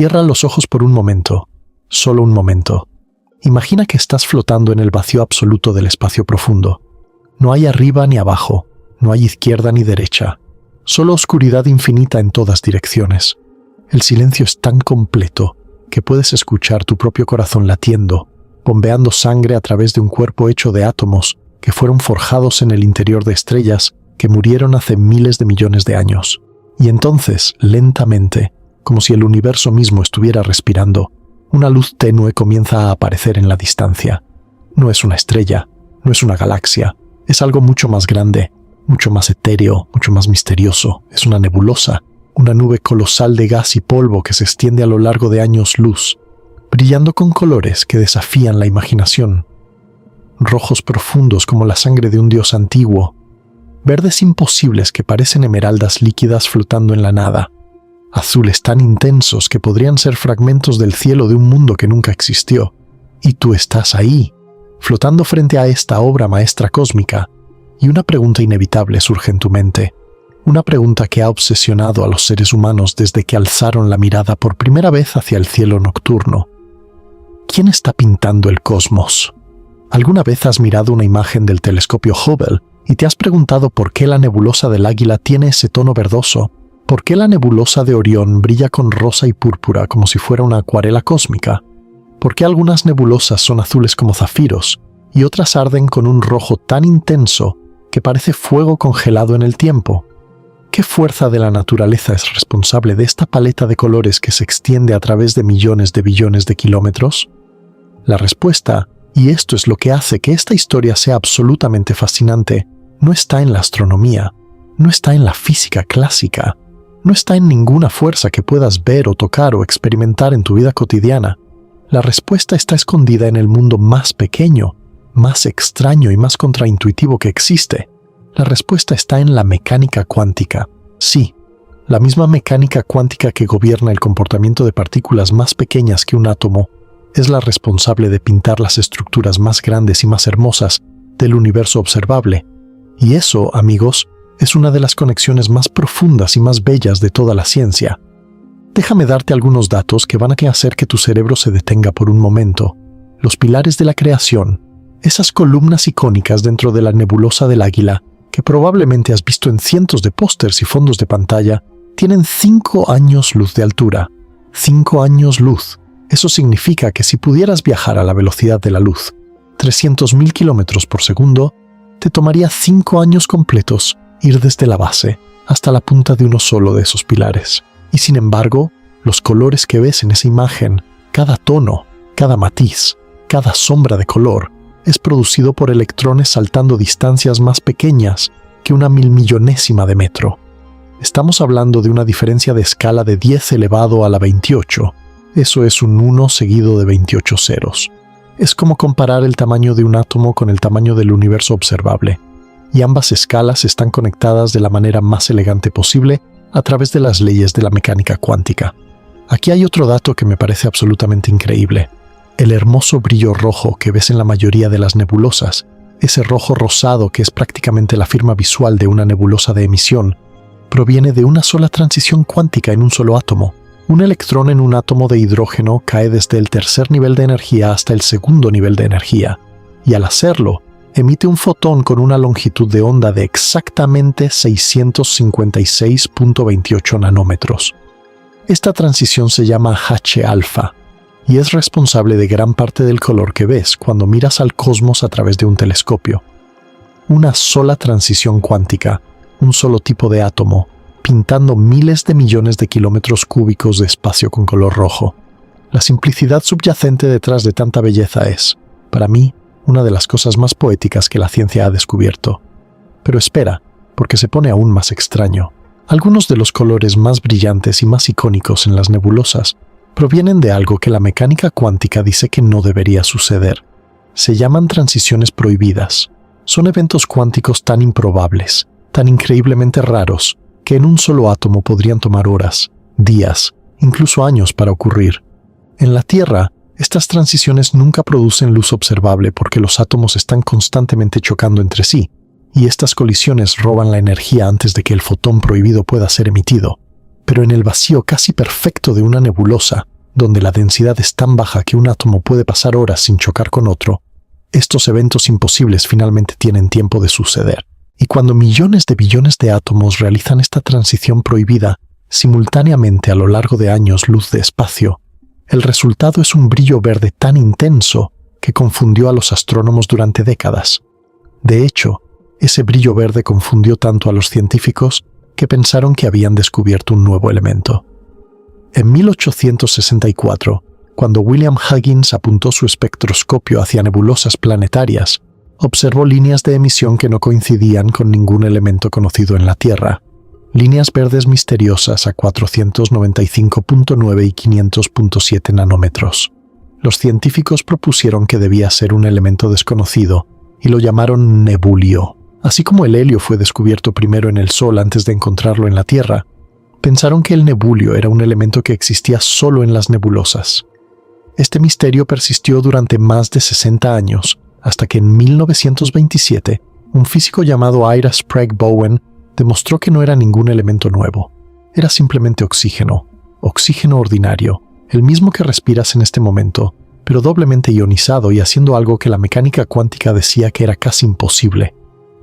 Cierra los ojos por un momento, solo un momento. Imagina que estás flotando en el vacío absoluto del espacio profundo. No hay arriba ni abajo, no hay izquierda ni derecha, solo oscuridad infinita en todas direcciones. El silencio es tan completo que puedes escuchar tu propio corazón latiendo, bombeando sangre a través de un cuerpo hecho de átomos que fueron forjados en el interior de estrellas que murieron hace miles de millones de años. Y entonces, lentamente, como si el universo mismo estuviera respirando, una luz tenue comienza a aparecer en la distancia. No es una estrella, no es una galaxia, es algo mucho más grande, mucho más etéreo, mucho más misterioso. Es una nebulosa, una nube colosal de gas y polvo que se extiende a lo largo de años luz, brillando con colores que desafían la imaginación. Rojos profundos como la sangre de un dios antiguo, verdes imposibles que parecen esmeraldas líquidas flotando en la nada, azules tan intensos que podrían ser fragmentos del cielo de un mundo que nunca existió. Y tú estás ahí, flotando frente a esta obra maestra cósmica, y una pregunta inevitable surge en tu mente, una pregunta que ha obsesionado a los seres humanos desde que alzaron la mirada por primera vez hacia el cielo nocturno. ¿Quién está pintando el cosmos? ¿Alguna vez has mirado una imagen del telescopio Hubble y te has preguntado por qué la nebulosa del Águila tiene ese tono verdoso? ¿Por qué la nebulosa de Orión brilla con rosa y púrpura como si fuera una acuarela cósmica? ¿Por qué algunas nebulosas son azules como zafiros y otras arden con un rojo tan intenso que parece fuego congelado en el tiempo? ¿Qué fuerza de la naturaleza es responsable de esta paleta de colores que se extiende a través de millones de billones de kilómetros? La respuesta, y esto es lo que hace que esta historia sea absolutamente fascinante, no está en la astronomía, no está en la física clásica, no está en ninguna fuerza que puedas ver o tocar o experimentar en tu vida cotidiana. La respuesta está escondida en el mundo más pequeño, más extraño y más contraintuitivo que existe. La respuesta está en la mecánica cuántica. Sí, la misma mecánica cuántica que gobierna el comportamiento de partículas más pequeñas que un átomo es la responsable de pintar las estructuras más grandes y más hermosas del universo observable. Y eso, amigos, es una de las conexiones más profundas y más bellas de toda la ciencia. Déjame darte algunos datos que van a hacer que tu cerebro se detenga por un momento. Los pilares de la creación, esas columnas icónicas dentro de la nebulosa del Águila, que probablemente has visto en cientos de pósters y fondos de pantalla, tienen 5 años luz de altura. 5 años luz. Eso significa que si pudieras viajar a la velocidad de la luz, 300.000 kilómetros por segundo, te tomaría 5 años completos ir desde la base hasta la punta de uno solo de esos pilares. Y sin embargo, los colores que ves en esa imagen, cada tono, cada matiz, cada sombra de color, es producido por electrones saltando distancias más pequeñas que una milmillonésima de metro. Estamos hablando de una diferencia de escala de 10 elevado a la 28. Eso es un 1 seguido de 28 ceros. Es como comparar el tamaño de un átomo con el tamaño del universo observable. Y ambas escalas están conectadas de la manera más elegante posible a través de las leyes de la mecánica cuántica. Aquí hay otro dato que me parece absolutamente increíble. El hermoso brillo rojo que ves en la mayoría de las nebulosas, ese rojo rosado que es prácticamente la firma visual de una nebulosa de emisión, proviene de una sola transición cuántica en un solo átomo. Un electrón en un átomo de hidrógeno cae desde el tercer nivel de energía hasta el segundo nivel de energía, y al hacerlo, emite un fotón con una longitud de onda de exactamente 656.28 nanómetros. Esta transición se llama H-alfa y es responsable de gran parte del color que ves cuando miras al cosmos a través de un telescopio. Una sola transición cuántica, un solo tipo de átomo, pintando miles de millones de kilómetros cúbicos de espacio con color rojo. La simplicidad subyacente detrás de tanta belleza es, para mí, una de las cosas más poéticas que la ciencia ha descubierto. Pero espera, porque se pone aún más extraño. Algunos de los colores más brillantes y más icónicos en las nebulosas provienen de algo que la mecánica cuántica dice que no debería suceder. Se llaman transiciones prohibidas. Son eventos cuánticos tan improbables, tan increíblemente raros, que en un solo átomo podrían tomar horas, días, incluso años para ocurrir. En la Tierra, estas transiciones nunca producen luz observable porque los átomos están constantemente chocando entre sí, y estas colisiones roban la energía antes de que el fotón prohibido pueda ser emitido. Pero en el vacío casi perfecto de una nebulosa, donde la densidad es tan baja que un átomo puede pasar horas sin chocar con otro, estos eventos imposibles finalmente tienen tiempo de suceder. Y cuando millones de billones de átomos realizan esta transición prohibida simultáneamente a lo largo de años luz de espacio, el resultado es un brillo verde tan intenso que confundió a los astrónomos durante décadas. De hecho, ese brillo verde confundió tanto a los científicos que pensaron que habían descubierto un nuevo elemento. En 1864, cuando William Huggins apuntó su espectroscopio hacia nebulosas planetarias, observó líneas de emisión que no coincidían con ningún elemento conocido en la Tierra, líneas verdes misteriosas a 495.9 y 500.7 nanómetros. Los científicos propusieron que debía ser un elemento desconocido y lo llamaron nebulio. Así como el helio fue descubierto primero en el Sol antes de encontrarlo en la Tierra, pensaron que el nebulio era un elemento que existía solo en las nebulosas. Este misterio persistió durante más de 60 años, hasta que en 1927, un físico llamado Ira Sprague Bowen demostró que no era ningún elemento nuevo. Era simplemente oxígeno ordinario, el mismo que respiras en este momento, pero doblemente ionizado y haciendo algo que la mecánica cuántica decía que era casi imposible.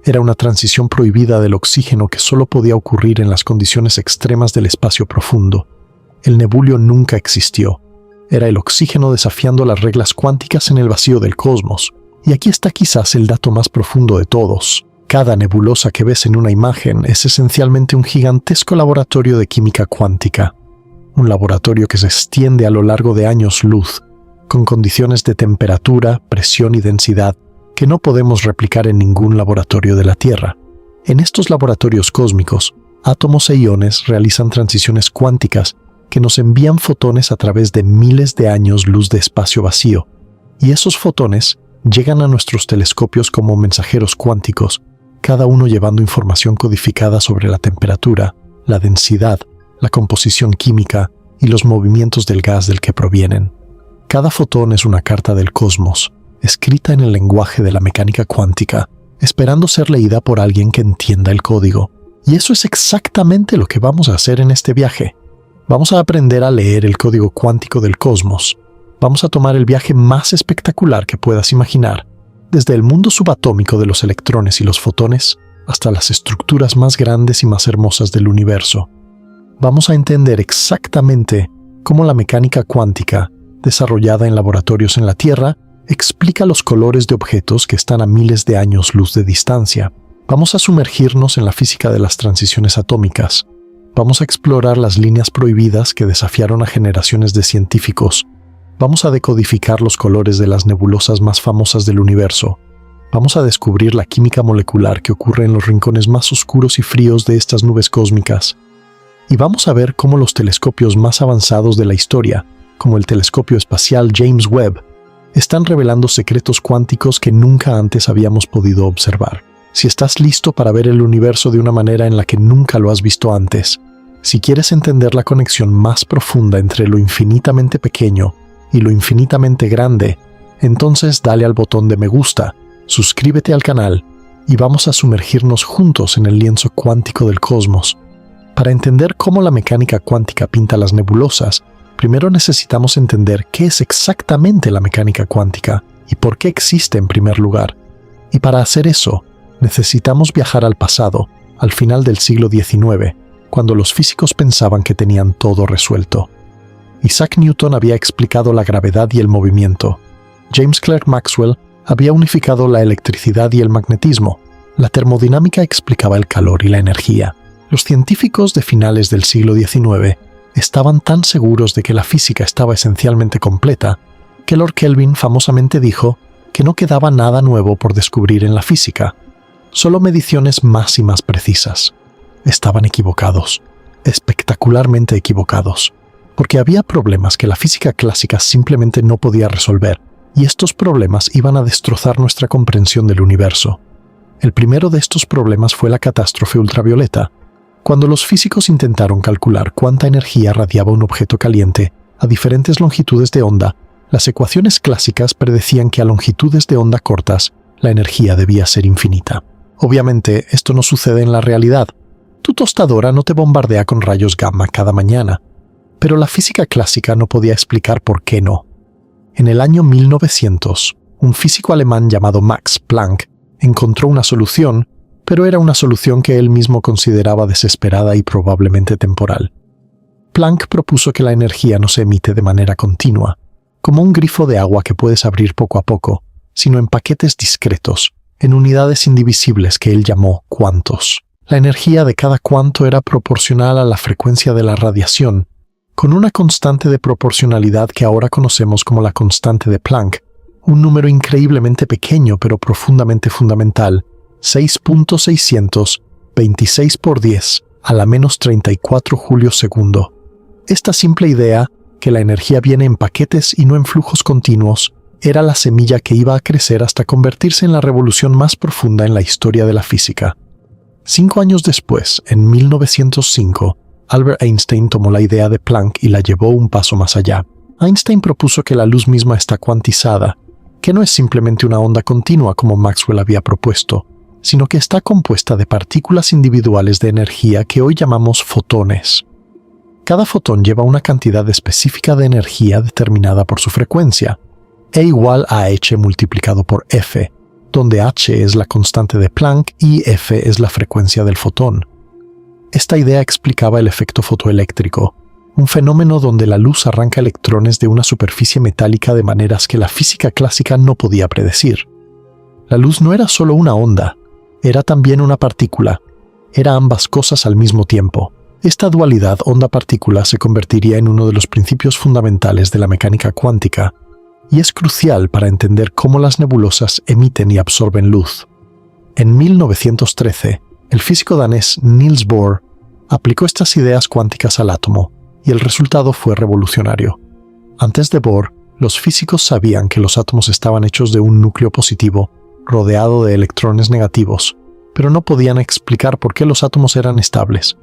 Era una transición prohibida del oxígeno que solo podía ocurrir en las condiciones extremas del espacio profundo. El nebulio nunca existió. Era el oxígeno desafiando las reglas cuánticas en el vacío del cosmos. Y aquí está quizás el dato más profundo de todos. Cada nebulosa que ves en una imagen es esencialmente un gigantesco laboratorio de química cuántica. Un laboratorio que se extiende a lo largo de años luz, con condiciones de temperatura, presión y densidad que no podemos replicar en ningún laboratorio de la Tierra. En estos laboratorios cósmicos, átomos e iones realizan transiciones cuánticas que nos envían fotones a través de miles de años luz de espacio vacío, y esos fotones llegan a nuestros telescopios como mensajeros cuánticos, cada uno llevando información codificada sobre la temperatura, la densidad, la composición química y los movimientos del gas del que provienen. Cada fotón es una carta del cosmos, escrita en el lenguaje de la mecánica cuántica, esperando ser leída por alguien que entienda el código. Y eso es exactamente lo que vamos a hacer en este viaje. Vamos a aprender a leer el código cuántico del cosmos. Vamos a tomar el viaje más espectacular que puedas imaginar, desde el mundo subatómico de los electrones y los fotones hasta las estructuras más grandes y más hermosas del universo. Vamos a entender exactamente cómo la mecánica cuántica, desarrollada en laboratorios en la Tierra, explica los colores de objetos que están a miles de años luz de distancia. Vamos a sumergirnos en la física de las transiciones atómicas. Vamos a explorar las líneas prohibidas que desafiaron a generaciones de científicos. Vamos a decodificar los colores de las nebulosas más famosas del universo. Vamos a descubrir la química molecular que ocurre en los rincones más oscuros y fríos de estas nubes cósmicas. Y vamos a ver cómo los telescopios más avanzados de la historia, como el telescopio espacial James Webb, están revelando secretos cuánticos que nunca antes habíamos podido observar. Si estás listo para ver el universo de una manera en la que nunca lo has visto antes, si quieres entender la conexión más profunda entre lo infinitamente pequeño y lo infinitamente grande, entonces dale al botón de me gusta, suscríbete al canal y vamos a sumergirnos juntos en el lienzo cuántico del cosmos. Para entender cómo la mecánica cuántica pinta las nebulosas, primero necesitamos entender qué es exactamente la mecánica cuántica y por qué existe en primer lugar. Y para hacer eso, necesitamos viajar al pasado, al final del siglo XIX, cuando los físicos pensaban que tenían todo resuelto. Isaac Newton había explicado la gravedad y el movimiento. James Clerk Maxwell había unificado la electricidad y el magnetismo. La termodinámica explicaba el calor y la energía. Los científicos de finales del siglo XIX estaban tan seguros de que la física estaba esencialmente completa que Lord Kelvin famosamente dijo que no quedaba nada nuevo por descubrir en la física, solo mediciones más y más precisas. Estaban equivocados, espectacularmente equivocados, porque había problemas que la física clásica simplemente no podía resolver, y estos problemas iban a destrozar nuestra comprensión del universo. El primero de estos problemas fue la catástrofe ultravioleta, cuando los físicos intentaron calcular cuánta energía radiaba un objeto caliente a diferentes longitudes de onda. Las ecuaciones clásicas predecían que a longitudes de onda cortas, la energía debía ser infinita. Obviamente, esto no sucede en la realidad. Tu tostadora no te bombardea con rayos gamma cada mañana. Pero la física clásica no podía explicar por qué no. En el año 1900, un físico alemán llamado Max Planck encontró una solución, pero era una solución que él mismo consideraba desesperada y probablemente temporal. Planck propuso que la energía no se emite de manera continua, como un grifo de agua que puedes abrir poco a poco, sino en paquetes discretos, en unidades indivisibles que él llamó cuantos. La energía de cada cuanto era proporcional a la frecuencia de la radiación, con una constante de proporcionalidad que ahora conocemos como la constante de Planck, un número increíblemente pequeño pero profundamente fundamental, 6.626 por 10 a la menos 34 julios segundo. Esta simple idea, que la energía viene en paquetes y no en flujos continuos, era la semilla que iba a crecer hasta convertirse en la revolución más profunda en la historia de la física. 5 años después, en 1905, Albert Einstein tomó la idea de Planck y la llevó un paso más allá. Einstein propuso que la luz misma está cuantizada, que no es simplemente una onda continua como Maxwell había propuesto, sino que está compuesta de partículas individuales de energía que hoy llamamos fotones. Cada fotón lleva una cantidad específica de energía determinada por su frecuencia, E igual a h multiplicado por f, donde h es la constante de Planck y f es la frecuencia del fotón. Esta idea explicaba el efecto fotoeléctrico, un fenómeno donde la luz arranca electrones de una superficie metálica de maneras que la física clásica no podía predecir. La luz no era solo una onda, era también una partícula, era ambas cosas al mismo tiempo. Esta dualidad onda-partícula se convertiría en uno de los principios fundamentales de la mecánica cuántica, y es crucial para entender cómo las nebulosas emiten y absorben luz. En 1913, el físico danés Niels Bohr aplicó estas ideas cuánticas al átomo, y el resultado fue revolucionario. Antes de Bohr, los físicos sabían que los átomos estaban hechos de un núcleo positivo, rodeado de electrones negativos, pero no podían explicar por qué los átomos eran estables.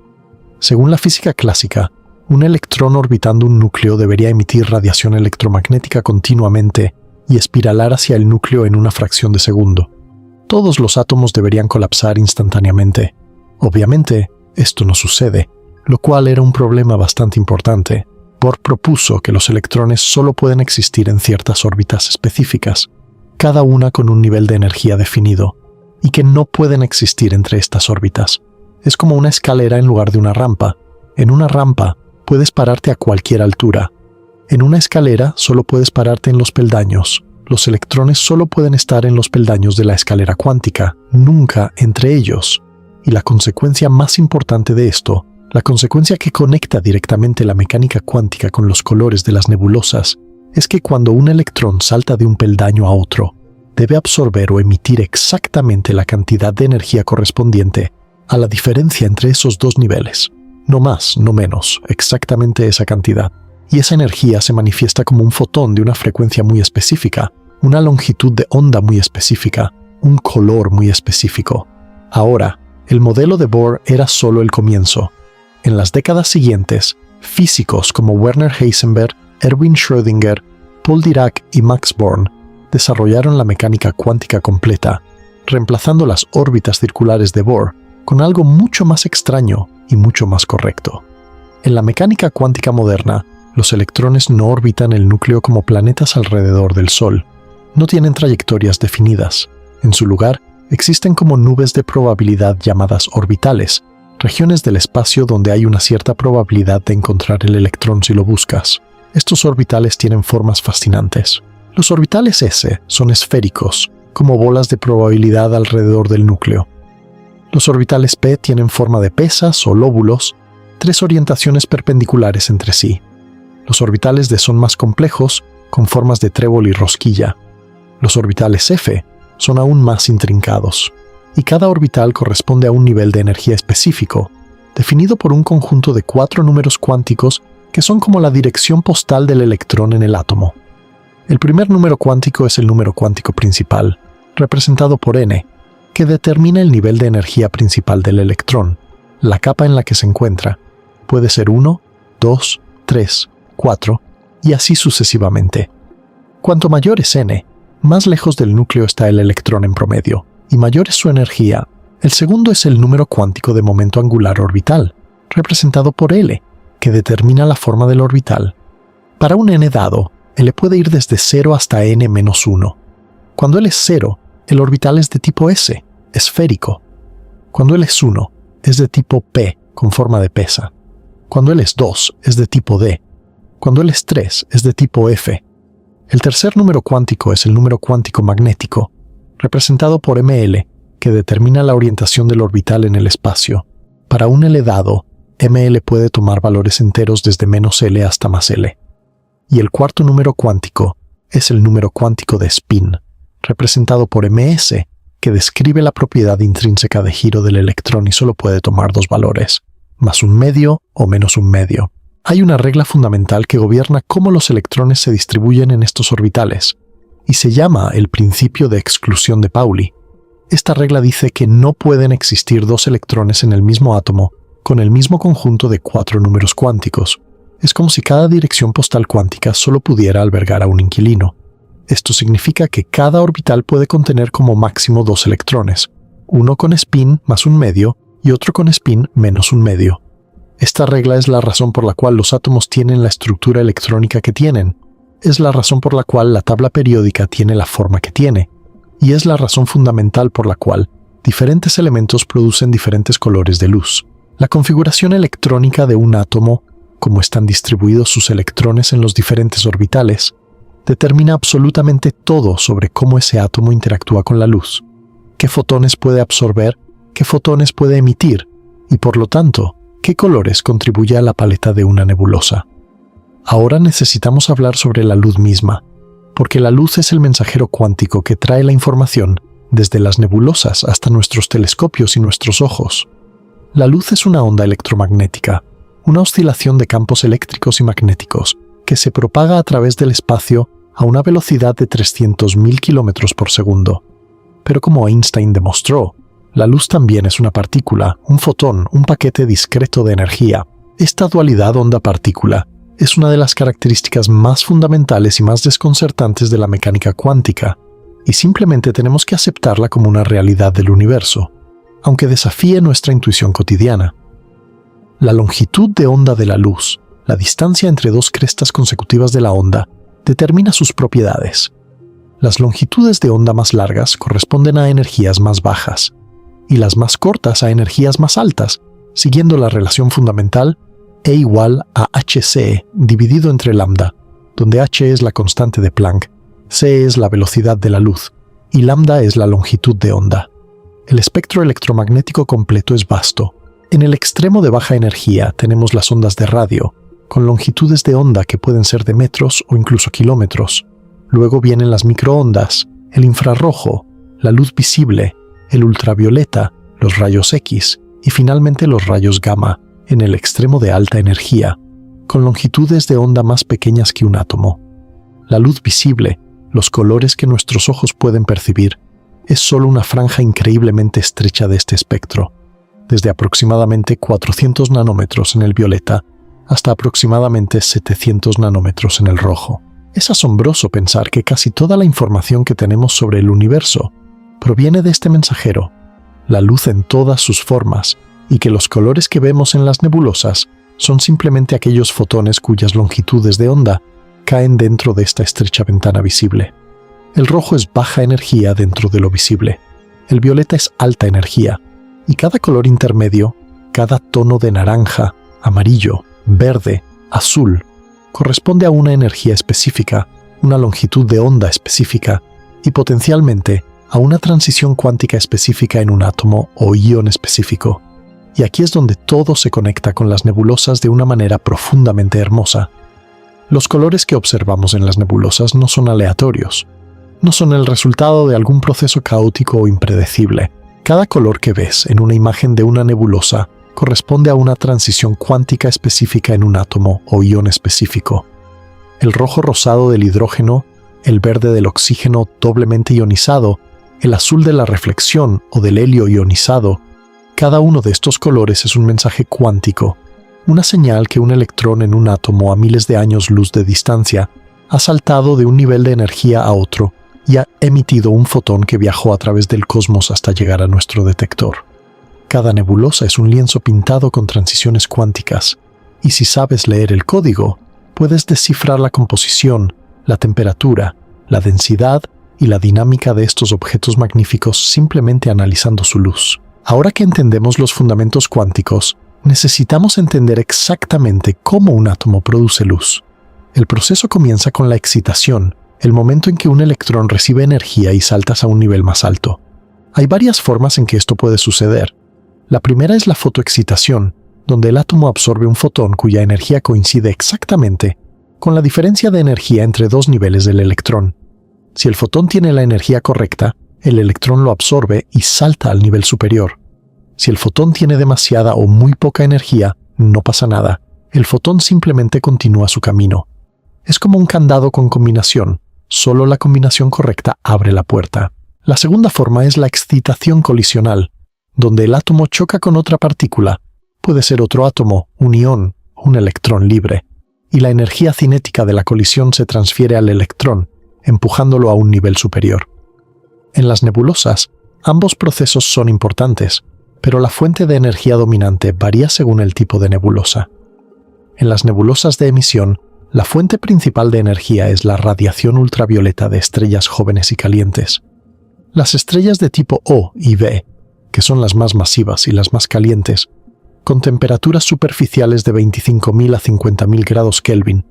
Según la física clásica, un electrón orbitando un núcleo debería emitir radiación electromagnética continuamente y espiralar hacia el núcleo en una fracción de segundo. Todos los átomos deberían colapsar instantáneamente. Obviamente, esto no sucede, lo cual era un problema bastante importante. Bohr propuso que los electrones solo pueden existir en ciertas órbitas específicas, cada una con un nivel de energía definido, y que no pueden existir entre estas órbitas. Es como una escalera en lugar de una rampa. En una rampa, puedes pararte a cualquier altura. En una escalera, solo puedes pararte en los peldaños. Los electrones solo pueden estar en los peldaños de la escalera cuántica, nunca entre ellos. Y la consecuencia más importante de esto, la consecuencia que conecta directamente la mecánica cuántica con los colores de las nebulosas, es que cuando un electrón salta de un peldaño a otro, debe absorber o emitir exactamente la cantidad de energía correspondiente a la diferencia entre esos dos niveles. No más, no menos, exactamente esa cantidad. Y esa energía se manifiesta como un fotón de una frecuencia muy específica, una longitud de onda muy específica, un color muy específico. Ahora, el modelo de Bohr era solo el comienzo. En las décadas siguientes, físicos como Werner Heisenberg, Erwin Schrödinger, Paul Dirac y Max Born desarrollaron la mecánica cuántica completa, reemplazando las órbitas circulares de Bohr con algo mucho más extraño y mucho más correcto. En la mecánica cuántica moderna, los electrones no orbitan el núcleo como planetas alrededor del Sol. No tienen trayectorias definidas. En su lugar, existen como nubes de probabilidad llamadas orbitales, regiones del espacio donde hay una cierta probabilidad de encontrar el electrón si lo buscas. Estos orbitales tienen formas fascinantes. Los orbitales S son esféricos, como bolas de probabilidad alrededor del núcleo. Los orbitales P tienen forma de pesas o lóbulos, 3 orientaciones perpendiculares entre sí. Los orbitales D son más complejos, con formas de trébol y rosquilla. Los orbitales F son aún más intrincados, y cada orbital corresponde a un nivel de energía específico, definido por un conjunto de 4 números cuánticos que son como la dirección postal del electrón en el átomo. El primer número cuántico es el número cuántico principal, representado por n, que determina el nivel de energía principal del electrón, la capa en la que se encuentra. Puede ser 1, 2, 3, 4, y así sucesivamente. Cuanto mayor es n, más lejos del núcleo está el electrón en promedio, y mayor es su energía. El segundo es el número cuántico de momento angular orbital, representado por L, que que determina la forma del orbital. Para un n dado, L puede ir desde 0 hasta n-1. Cuando L es 0, el orbital es de tipo S, esférico. Cuando L es 1, es de tipo P, con forma de pesa. Cuando L es 2, es de tipo D. Cuando L es 3, es de tipo F. El tercer número cuántico es el número cuántico magnético, representado por ml, que determina la orientación del orbital en el espacio. Para un L dado, ml puede tomar valores enteros desde -L hasta +L. Y el cuarto número cuántico es el número cuántico de spin, representado por ms, que describe la propiedad intrínseca de giro del electrón y solo puede tomar dos valores, +1/2 o -1/2. Hay una regla fundamental que gobierna cómo los electrones se distribuyen en estos orbitales, y se llama el principio de exclusión de Pauli. Esta regla dice que no pueden existir dos electrones en el mismo átomo con el mismo conjunto de 4 números cuánticos. Es como si cada dirección postal cuántica solo pudiera albergar a un inquilino. Esto significa que cada orbital puede contener como máximo 2 electrones, uno con spin +1/2 y otro con spin -1/2. Esta regla es la razón por la cual los átomos tienen la estructura electrónica que tienen, es la razón por la cual la tabla periódica tiene la forma que tiene, y es la razón fundamental por la cual diferentes elementos producen diferentes colores de luz. La configuración electrónica de un átomo, como están distribuidos sus electrones en los diferentes orbitales, determina absolutamente todo sobre cómo ese átomo interactúa con la luz, qué fotones puede absorber, qué fotones puede emitir, y por lo tanto, qué colores contribuye a la paleta de una nebulosa. Ahora necesitamos hablar sobre la luz misma, porque la luz es el mensajero cuántico que trae la información desde las nebulosas hasta nuestros telescopios y nuestros ojos. La luz es una onda electromagnética, una oscilación de campos eléctricos y magnéticos que se propaga a través del espacio a una velocidad de 300.000 km por segundo. Pero como Einstein demostró, la luz también es una partícula, un fotón, un paquete discreto de energía. Esta dualidad onda-partícula es una de las características más fundamentales y más desconcertantes de la mecánica cuántica, y simplemente tenemos que aceptarla como una realidad del universo, aunque desafíe nuestra intuición cotidiana. La longitud de onda de la luz, la distancia entre dos crestas consecutivas de la onda, determina sus propiedades. Las longitudes de onda más largas corresponden a energías más bajas, y las más cortas a energías más altas, siguiendo la relación fundamental E igual a hc dividido entre lambda, donde h es la constante de Planck, c es la velocidad de la luz, y lambda es la longitud de onda. El espectro electromagnético completo es vasto. En el extremo de baja energía tenemos las ondas de radio, con longitudes de onda que pueden ser de metros o incluso kilómetros. Luego vienen las microondas, el infrarrojo, la luz visible, el ultravioleta, los rayos X y finalmente los rayos gamma, en el extremo de alta energía, con longitudes de onda más pequeñas que un átomo. La luz visible, los colores que nuestros ojos pueden percibir, es solo una franja increíblemente estrecha de este espectro, desde aproximadamente 400 nanómetros en el violeta hasta aproximadamente 700 nanómetros en el rojo. Es asombroso pensar que casi toda la información que tenemos sobre el universo proviene de este mensajero, la luz en todas sus formas, y que los colores que vemos en las nebulosas son simplemente aquellos fotones cuyas longitudes de onda caen dentro de esta estrecha ventana visible. El rojo es baja energía dentro de lo visible, el violeta es alta energía, y cada color intermedio, cada tono de naranja, amarillo, verde, azul, corresponde a una energía específica, una longitud de onda específica y potencialmente a una transición cuántica específica en un átomo o ion específico. Y aquí es donde todo se conecta con las nebulosas de una manera profundamente hermosa. Los colores que observamos en las nebulosas no son aleatorios, no son el resultado de algún proceso caótico o impredecible. Cada color que ves en una imagen de una nebulosa corresponde a una transición cuántica específica en un átomo o ion específico. El rojo rosado del hidrógeno, el verde del oxígeno doblemente ionizado, el azul de la reflexión o del helio ionizado. Cada uno de estos colores es un mensaje cuántico, una señal que un electrón en un átomo a miles de años luz de distancia ha saltado de un nivel de energía a otro y ha emitido un fotón que viajó a través del cosmos hasta llegar a nuestro detector. Cada nebulosa es un lienzo pintado con transiciones cuánticas, Y si sabes leer el código, puedes descifrar la composición, la temperatura, la densidad y la dinámica de estos objetos magníficos simplemente analizando su luz. Ahora que entendemos los fundamentos cuánticos, necesitamos entender exactamente cómo un átomo produce luz. El proceso comienza con la excitación, el momento en que un electrón recibe energía y saltas a un nivel más alto. Hay varias formas en que esto puede suceder. La primera es la fotoexcitación, donde el átomo absorbe un fotón cuya energía coincide exactamente con la diferencia de energía entre dos niveles del electrón. Si el fotón tiene la energía correcta, el electrón lo absorbe y salta al nivel superior. Si el fotón tiene demasiada o muy poca energía, no pasa nada. El fotón simplemente continúa su camino. Es como un candado con combinación. Solo la combinación correcta abre la puerta. La segunda forma es la excitación colisional, donde el átomo choca con otra partícula. Puede ser otro átomo, un ión, un electrón libre. Y la energía cinética de la colisión se transfiere al electrón, empujándolo a un nivel superior. En las nebulosas, ambos procesos son importantes, pero la fuente de energía dominante varía según el tipo de nebulosa. En las nebulosas de emisión, la fuente principal de energía es la radiación ultravioleta de estrellas jóvenes y calientes. Las estrellas de tipo O y B, que son las más masivas y las más calientes, con temperaturas superficiales de 25.000 a 50.000 grados Kelvin,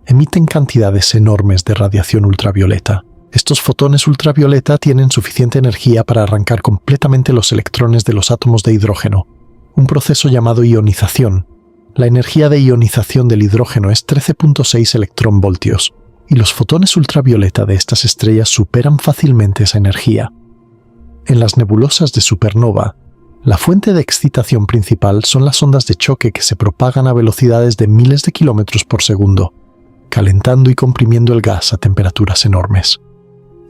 emiten cantidades enormes de radiación ultravioleta. Estos fotones ultravioleta tienen suficiente energía para arrancar completamente los electrones de los átomos de hidrógeno, un proceso llamado ionización. La energía de ionización del hidrógeno es 13.6 electronvoltios, y los fotones ultravioleta de estas estrellas superan fácilmente esa energía. En las nebulosas de supernova, la fuente de excitación principal son las ondas de choque que se propagan a velocidades de miles de kilómetros por segundo, calentando y comprimiendo el gas a temperaturas enormes.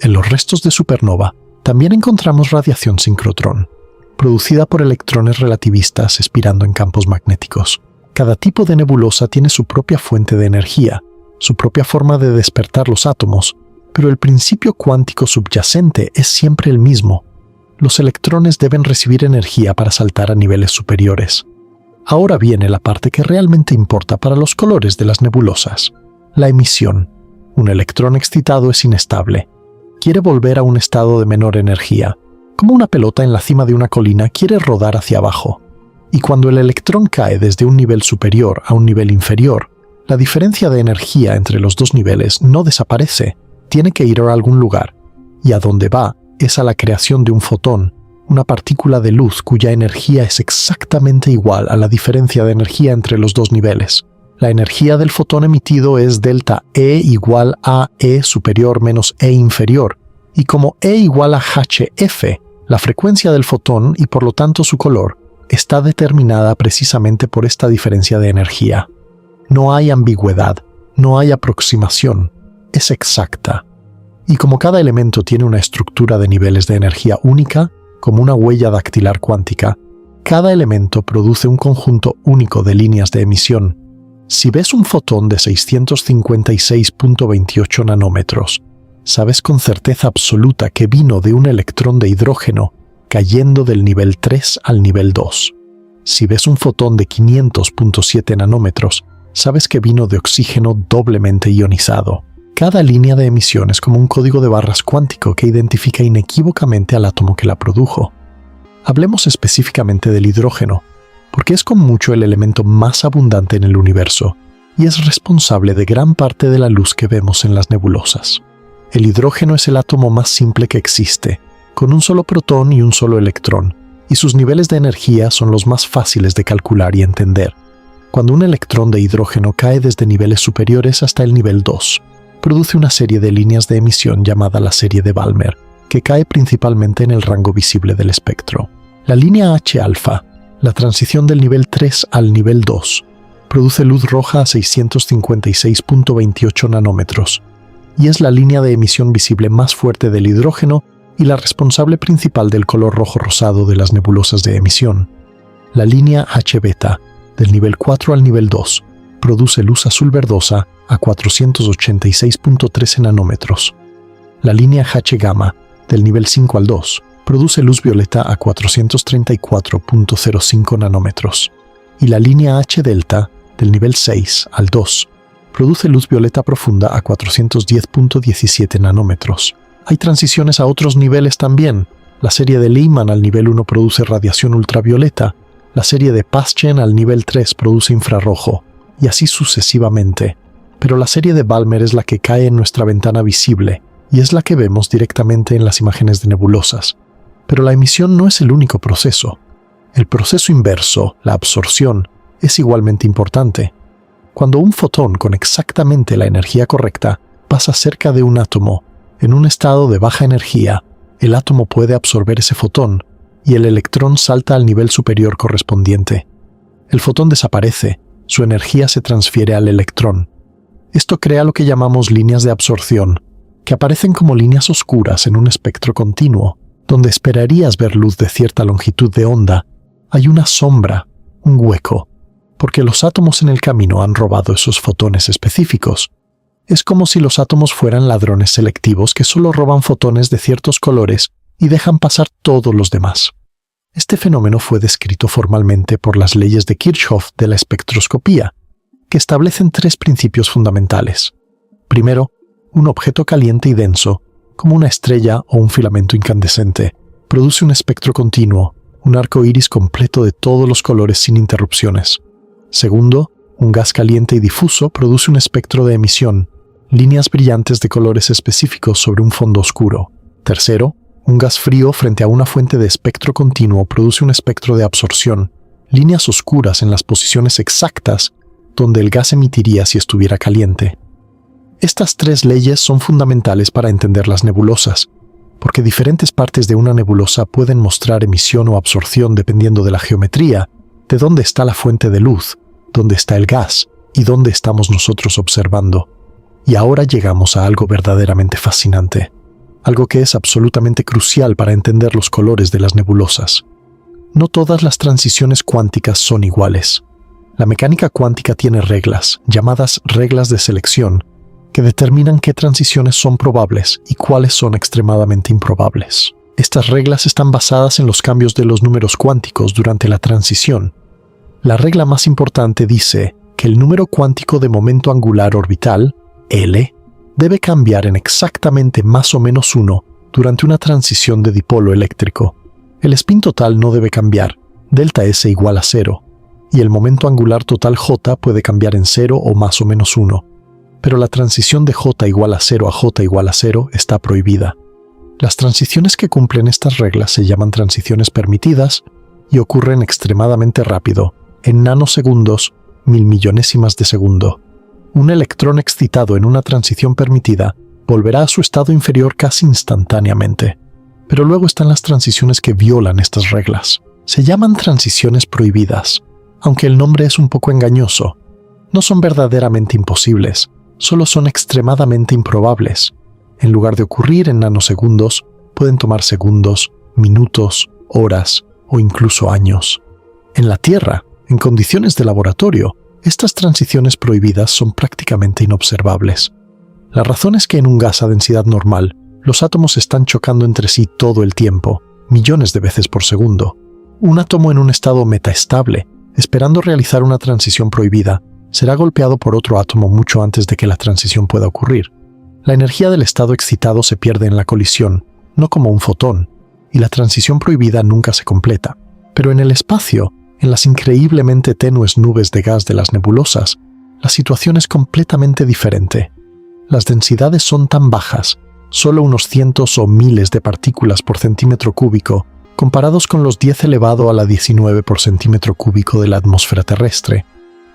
En los restos de supernova también encontramos radiación sincrotrón, producida por electrones relativistas expirando en campos magnéticos. Cada tipo de nebulosa tiene su propia fuente de energía, su propia forma de despertar los átomos, pero el principio cuántico subyacente es siempre el mismo. Los electrones deben recibir energía para saltar a niveles superiores. Ahora viene la parte que realmente importa para los colores de las nebulosas: la emisión. Un electrón excitado es inestable. Quiere volver a un estado de menor energía. Como una pelota en la cima de una colina quiere rodar hacia abajo. Y cuando el electrón cae desde un nivel superior a un nivel inferior, la diferencia de energía entre los dos niveles no desaparece. Tiene que ir a algún lugar. Y a donde va es a la creación de un fotón, una partícula de luz cuya energía es exactamente igual a la diferencia de energía entre los dos niveles. La energía del fotón emitido es delta E igual a E superior menos E inferior, y como E igual a HF, la frecuencia del fotón y por lo tanto su color está determinada precisamente por esta diferencia de energía. No hay ambigüedad, no hay aproximación, es exacta. Y como cada elemento tiene una estructura de niveles de energía única, como una huella dactilar cuántica, cada elemento produce un conjunto único de líneas de emisión. Si ves un fotón de 656.28 nanómetros, sabes con certeza absoluta que vino de un electrón de hidrógeno cayendo del nivel 3 al nivel 2. Si ves un fotón de 500.7 nanómetros, sabes que vino de oxígeno doblemente ionizado. Cada línea de emisión es como un código de barras cuántico que identifica inequívocamente al átomo que la produjo. Hablemos específicamente del hidrógeno, porque es con mucho el elemento más abundante en el universo y es responsable de gran parte de la luz que vemos en las nebulosas. El hidrógeno es el átomo más simple que existe, con un solo protón y un solo electrón, y sus niveles de energía son los más fáciles de calcular y entender. Cuando un electrón de hidrógeno cae desde niveles superiores hasta el nivel 2, produce una serie de líneas de emisión llamada la serie de Balmer, que cae principalmente en el rango visible del espectro. La línea H-alfa, la transición del nivel 3 al nivel 2, produce luz roja a 656.28 nanómetros, y es la línea de emisión visible más fuerte del hidrógeno y la responsable principal del color rojo rosado de las nebulosas de emisión. La línea H-beta, del nivel 4 al nivel 2, produce luz azul verdosa a 486.13 nanómetros. La línea H-gamma, del nivel 5 al 2, produce luz violeta a 434.05 nanómetros. Y la línea H-delta, del nivel 6 al 2, produce luz violeta profunda a 410.17 nanómetros. Hay transiciones a otros niveles también. La serie de Lyman al nivel 1 produce radiación ultravioleta, la serie de Paschen al nivel 3 produce infrarrojo, y así sucesivamente. Pero la serie de Balmer es la que cae en nuestra ventana visible, y es la que vemos directamente en las imágenes de nebulosas. Pero la emisión no es el único proceso. El proceso inverso, la absorción, es igualmente importante. Cuando un fotón con exactamente la energía correcta pasa cerca de un átomo, en un estado de baja energía, el átomo puede absorber ese fotón y el electrón salta al nivel superior correspondiente. El fotón desaparece, su energía se transfiere al electrón. Esto crea lo que llamamos líneas de absorción, que aparecen como líneas oscuras en un espectro continuo, donde esperarías ver luz de cierta longitud de onda. Hay una sombra, un hueco, porque los átomos en el camino han robado esos fotones específicos. Es como si los átomos fueran ladrones selectivos que solo roban fotones de ciertos colores y dejan pasar todos los demás. Este fenómeno fue descrito formalmente por las leyes de Kirchhoff de la espectroscopía, que establecen tres principios fundamentales. Primero, un objeto caliente y denso, como una estrella o un filamento incandescente, produce un espectro continuo, un arco iris completo de todos los colores sin interrupciones. Segundo, un gas caliente y difuso produce un espectro de emisión, líneas brillantes de colores específicos sobre un fondo oscuro. Tercero, un gas frío frente a una fuente de espectro continuo produce un espectro de absorción, líneas oscuras en las posiciones exactas donde el gas emitiría si estuviera caliente. Estas tres leyes son fundamentales para entender las nebulosas, porque diferentes partes de una nebulosa pueden mostrar emisión o absorción dependiendo de la geometría, de dónde está la fuente de luz, dónde está el gas y dónde estamos nosotros observando. Y ahora llegamos a algo verdaderamente fascinante, algo que es absolutamente crucial para entender los colores de las nebulosas. No todas las transiciones cuánticas son iguales. La mecánica cuántica tiene reglas, llamadas reglas de selección, que determinan qué transiciones son probables y cuáles son extremadamente improbables. Estas reglas están basadas en los cambios de los números cuánticos durante la transición. La regla más importante dice que el número cuántico de momento angular orbital, L, debe cambiar en exactamente más o menos 1 durante una transición de dipolo eléctrico. El spin total no debe cambiar, delta S igual a 0, y el momento angular total J puede cambiar en 0 o más o menos 1. Pero la transición de J igual a 0 a J igual a 0 está prohibida. Las transiciones que cumplen estas reglas se llaman transiciones permitidas y ocurren extremadamente rápido, en nanosegundos, milmillonésimas de segundo. Un electrón excitado en una transición permitida volverá a su estado inferior casi instantáneamente. Pero luego están las transiciones que violan estas reglas. Se llaman transiciones prohibidas, aunque el nombre es un poco engañoso. No son verdaderamente imposibles, solo son extremadamente improbables. En lugar de ocurrir en nanosegundos, pueden tomar segundos, minutos, horas o incluso años. En la Tierra, en condiciones de laboratorio, estas transiciones prohibidas son prácticamente inobservables. La razón es que en un gas a densidad normal, los átomos están chocando entre sí todo el tiempo, millones de veces por segundo. Un átomo en un estado metaestable, esperando realizar una transición prohibida, será golpeado por otro átomo mucho antes de que la transición pueda ocurrir. La energía del estado excitado se pierde en la colisión, no como un fotón, y la transición prohibida nunca se completa. Pero en el espacio, en las increíblemente tenues nubes de gas de las nebulosas, la situación es completamente diferente. Las densidades son tan bajas, solo unos cientos o miles de partículas por centímetro cúbico, comparados con los 10 elevado a la 19 por centímetro cúbico de la atmósfera terrestre,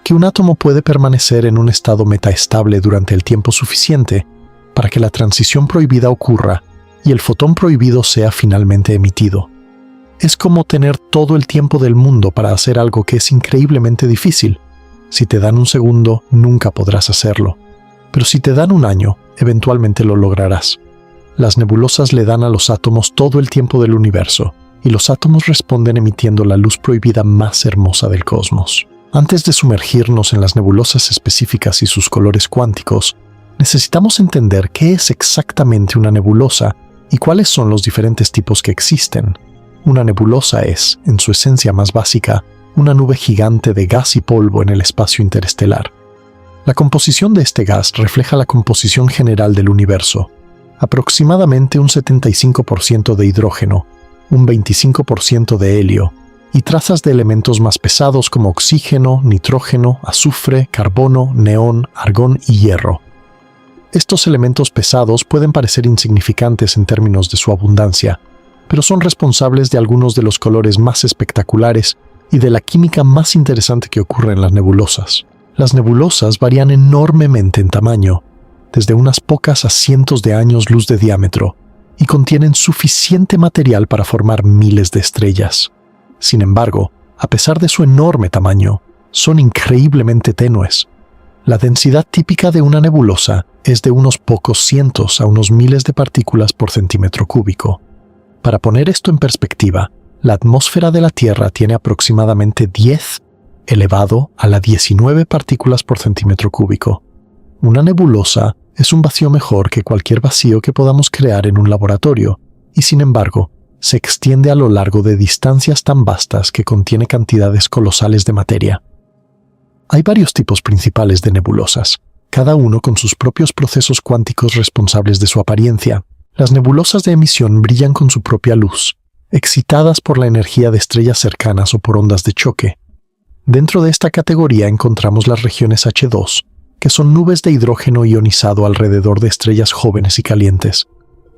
que un átomo puede permanecer en un estado metaestable durante el tiempo suficiente para que la transición prohibida ocurra y el fotón prohibido sea finalmente emitido. Es como tener todo el tiempo del mundo para hacer algo que es increíblemente difícil. Si te dan un segundo, nunca podrás hacerlo. Pero si te dan un año, eventualmente lo lograrás. Las nebulosas le dan a los átomos todo el tiempo del universo, y los átomos responden emitiendo la luz prohibida más hermosa del cosmos. Antes de sumergirnos en las nebulosas específicas y sus colores cuánticos, necesitamos entender qué es exactamente una nebulosa y cuáles son los diferentes tipos que existen. Una nebulosa es, en su esencia más básica, una nube gigante de gas y polvo en el espacio interestelar. La composición de este gas refleja la composición general del universo, aproximadamente un 75% de hidrógeno, un 25% de helio, y trazas de elementos más pesados como oxígeno, nitrógeno, azufre, carbono, neón, argón y hierro. Estos elementos pesados pueden parecer insignificantes en términos de su abundancia, pero son responsables de algunos de los colores más espectaculares y de la química más interesante que ocurre en las nebulosas. Las nebulosas varían enormemente en tamaño, desde unas pocas a cientos de años luz de diámetro, y contienen suficiente material para formar miles de estrellas. Sin embargo, a pesar de su enorme tamaño, son increíblemente tenues. La densidad típica de una nebulosa es de unos pocos cientos a unos miles de partículas por centímetro cúbico. Para poner esto en perspectiva, la atmósfera de la Tierra tiene aproximadamente 10 elevado a la 19 partículas por centímetro cúbico. Una nebulosa es un vacío mejor que cualquier vacío que podamos crear en un laboratorio, y sin embargo, se extiende a lo largo de distancias tan vastas que contiene cantidades colosales de materia. Hay varios tipos principales de nebulosas, cada uno con sus propios procesos cuánticos responsables de su apariencia. Las nebulosas de emisión brillan con su propia luz, excitadas por la energía de estrellas cercanas o por ondas de choque. Dentro de esta categoría encontramos las regiones H2, que son nubes de hidrógeno ionizado alrededor de estrellas jóvenes y calientes.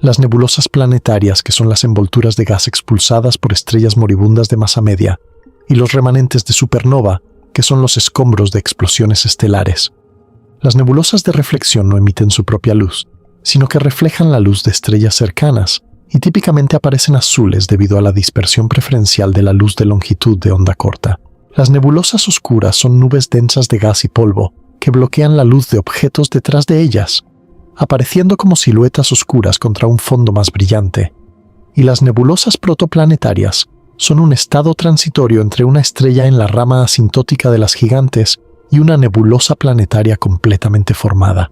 Las nebulosas planetarias, que son las envolturas de gas expulsadas por estrellas moribundas de masa media, y los remanentes de supernova, que son los escombros de explosiones estelares. Las nebulosas de reflexión no emiten su propia luz, sino que reflejan la luz de estrellas cercanas, y típicamente aparecen azules debido a la dispersión preferencial de la luz de longitud de onda corta. Las nebulosas oscuras son nubes densas de gas y polvo, que bloquean la luz de objetos detrás de ellas, apareciendo como siluetas oscuras contra un fondo más brillante. Y las nebulosas protoplanetarias son un estado transitorio entre una estrella en la rama asintótica de las gigantes y una nebulosa planetaria completamente formada.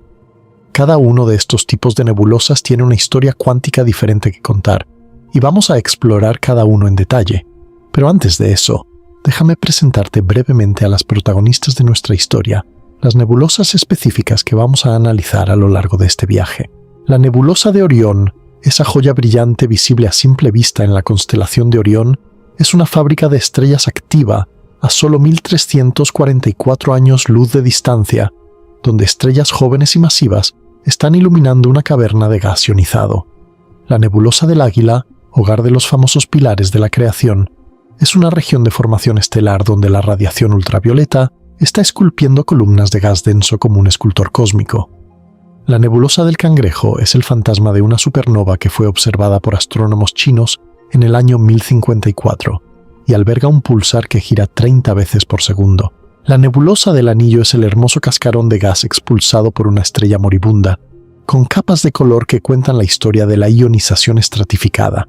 Cada uno de estos tipos de nebulosas tiene una historia cuántica diferente que contar, y vamos a explorar cada uno en detalle. Pero antes de eso, déjame presentarte brevemente a las protagonistas de nuestra historia, las nebulosas específicas que vamos a analizar a lo largo de este viaje. La nebulosa de Orión, esa joya brillante visible a simple vista en la constelación de Orión, es una fábrica de estrellas activa a solo 1344 años luz de distancia, donde estrellas jóvenes y masivas están iluminando una caverna de gas ionizado. La nebulosa del Águila, hogar de los famosos pilares de la creación, es una región de formación estelar donde la radiación ultravioleta está esculpiendo columnas de gas denso como un escultor cósmico. La nebulosa del Cangrejo es el fantasma de una supernova que fue observada por astrónomos chinos en el año 1054 y alberga un pulsar que gira 30 veces por segundo. La nebulosa del Anillo es el hermoso cascarón de gas expulsado por una estrella moribunda, con capas de color que cuentan la historia de la ionización estratificada.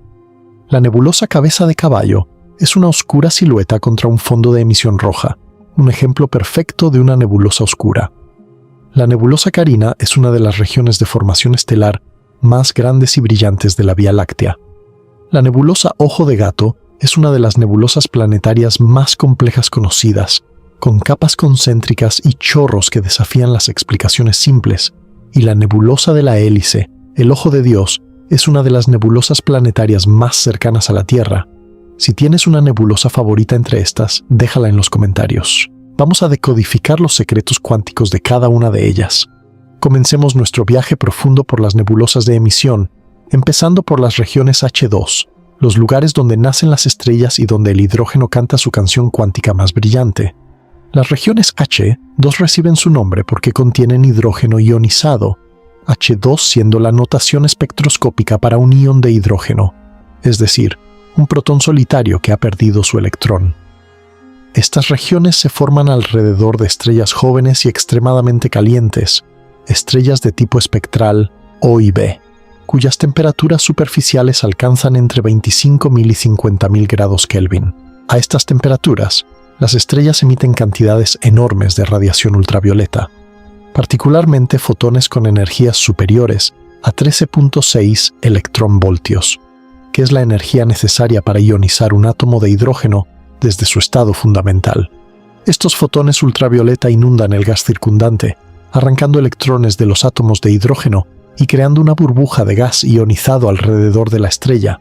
La nebulosa Cabeza de Caballo es una oscura silueta contra un fondo de emisión roja, un ejemplo perfecto de una nebulosa oscura. La nebulosa Carina es una de las regiones de formación estelar más grandes y brillantes de la Vía Láctea. La nebulosa Ojo de Gato es una de las nebulosas planetarias más complejas conocidas, con capas concéntricas y chorros que desafían las explicaciones simples, y la nebulosa de la Hélice, el Ojo de Dios, es una de las nebulosas planetarias más cercanas a la Tierra. Si tienes una nebulosa favorita entre estas, déjala en los comentarios. Vamos a decodificar los secretos cuánticos de cada una de ellas. Comencemos nuestro viaje profundo por las nebulosas de emisión, empezando por las regiones H2, los lugares donde nacen las estrellas y donde el hidrógeno canta su canción cuántica más brillante. Las regiones H2 reciben su nombre porque contienen hidrógeno ionizado, H2 siendo la notación espectroscópica para un ion de hidrógeno, es decir, un protón solitario que ha perdido su electrón. Estas regiones se forman alrededor de estrellas jóvenes y extremadamente calientes, estrellas de tipo espectral O y B, cuyas temperaturas superficiales alcanzan entre 25.000 y 50.000 grados Kelvin. A estas temperaturas, las estrellas emiten cantidades enormes de radiación ultravioleta, particularmente fotones con energías superiores a 13.6 electronvoltios, que es la energía necesaria para ionizar un átomo de hidrógeno desde su estado fundamental. Estos fotones ultravioleta inundan el gas circundante, arrancando electrones de los átomos de hidrógeno y creando una burbuja de gas ionizado alrededor de la estrella.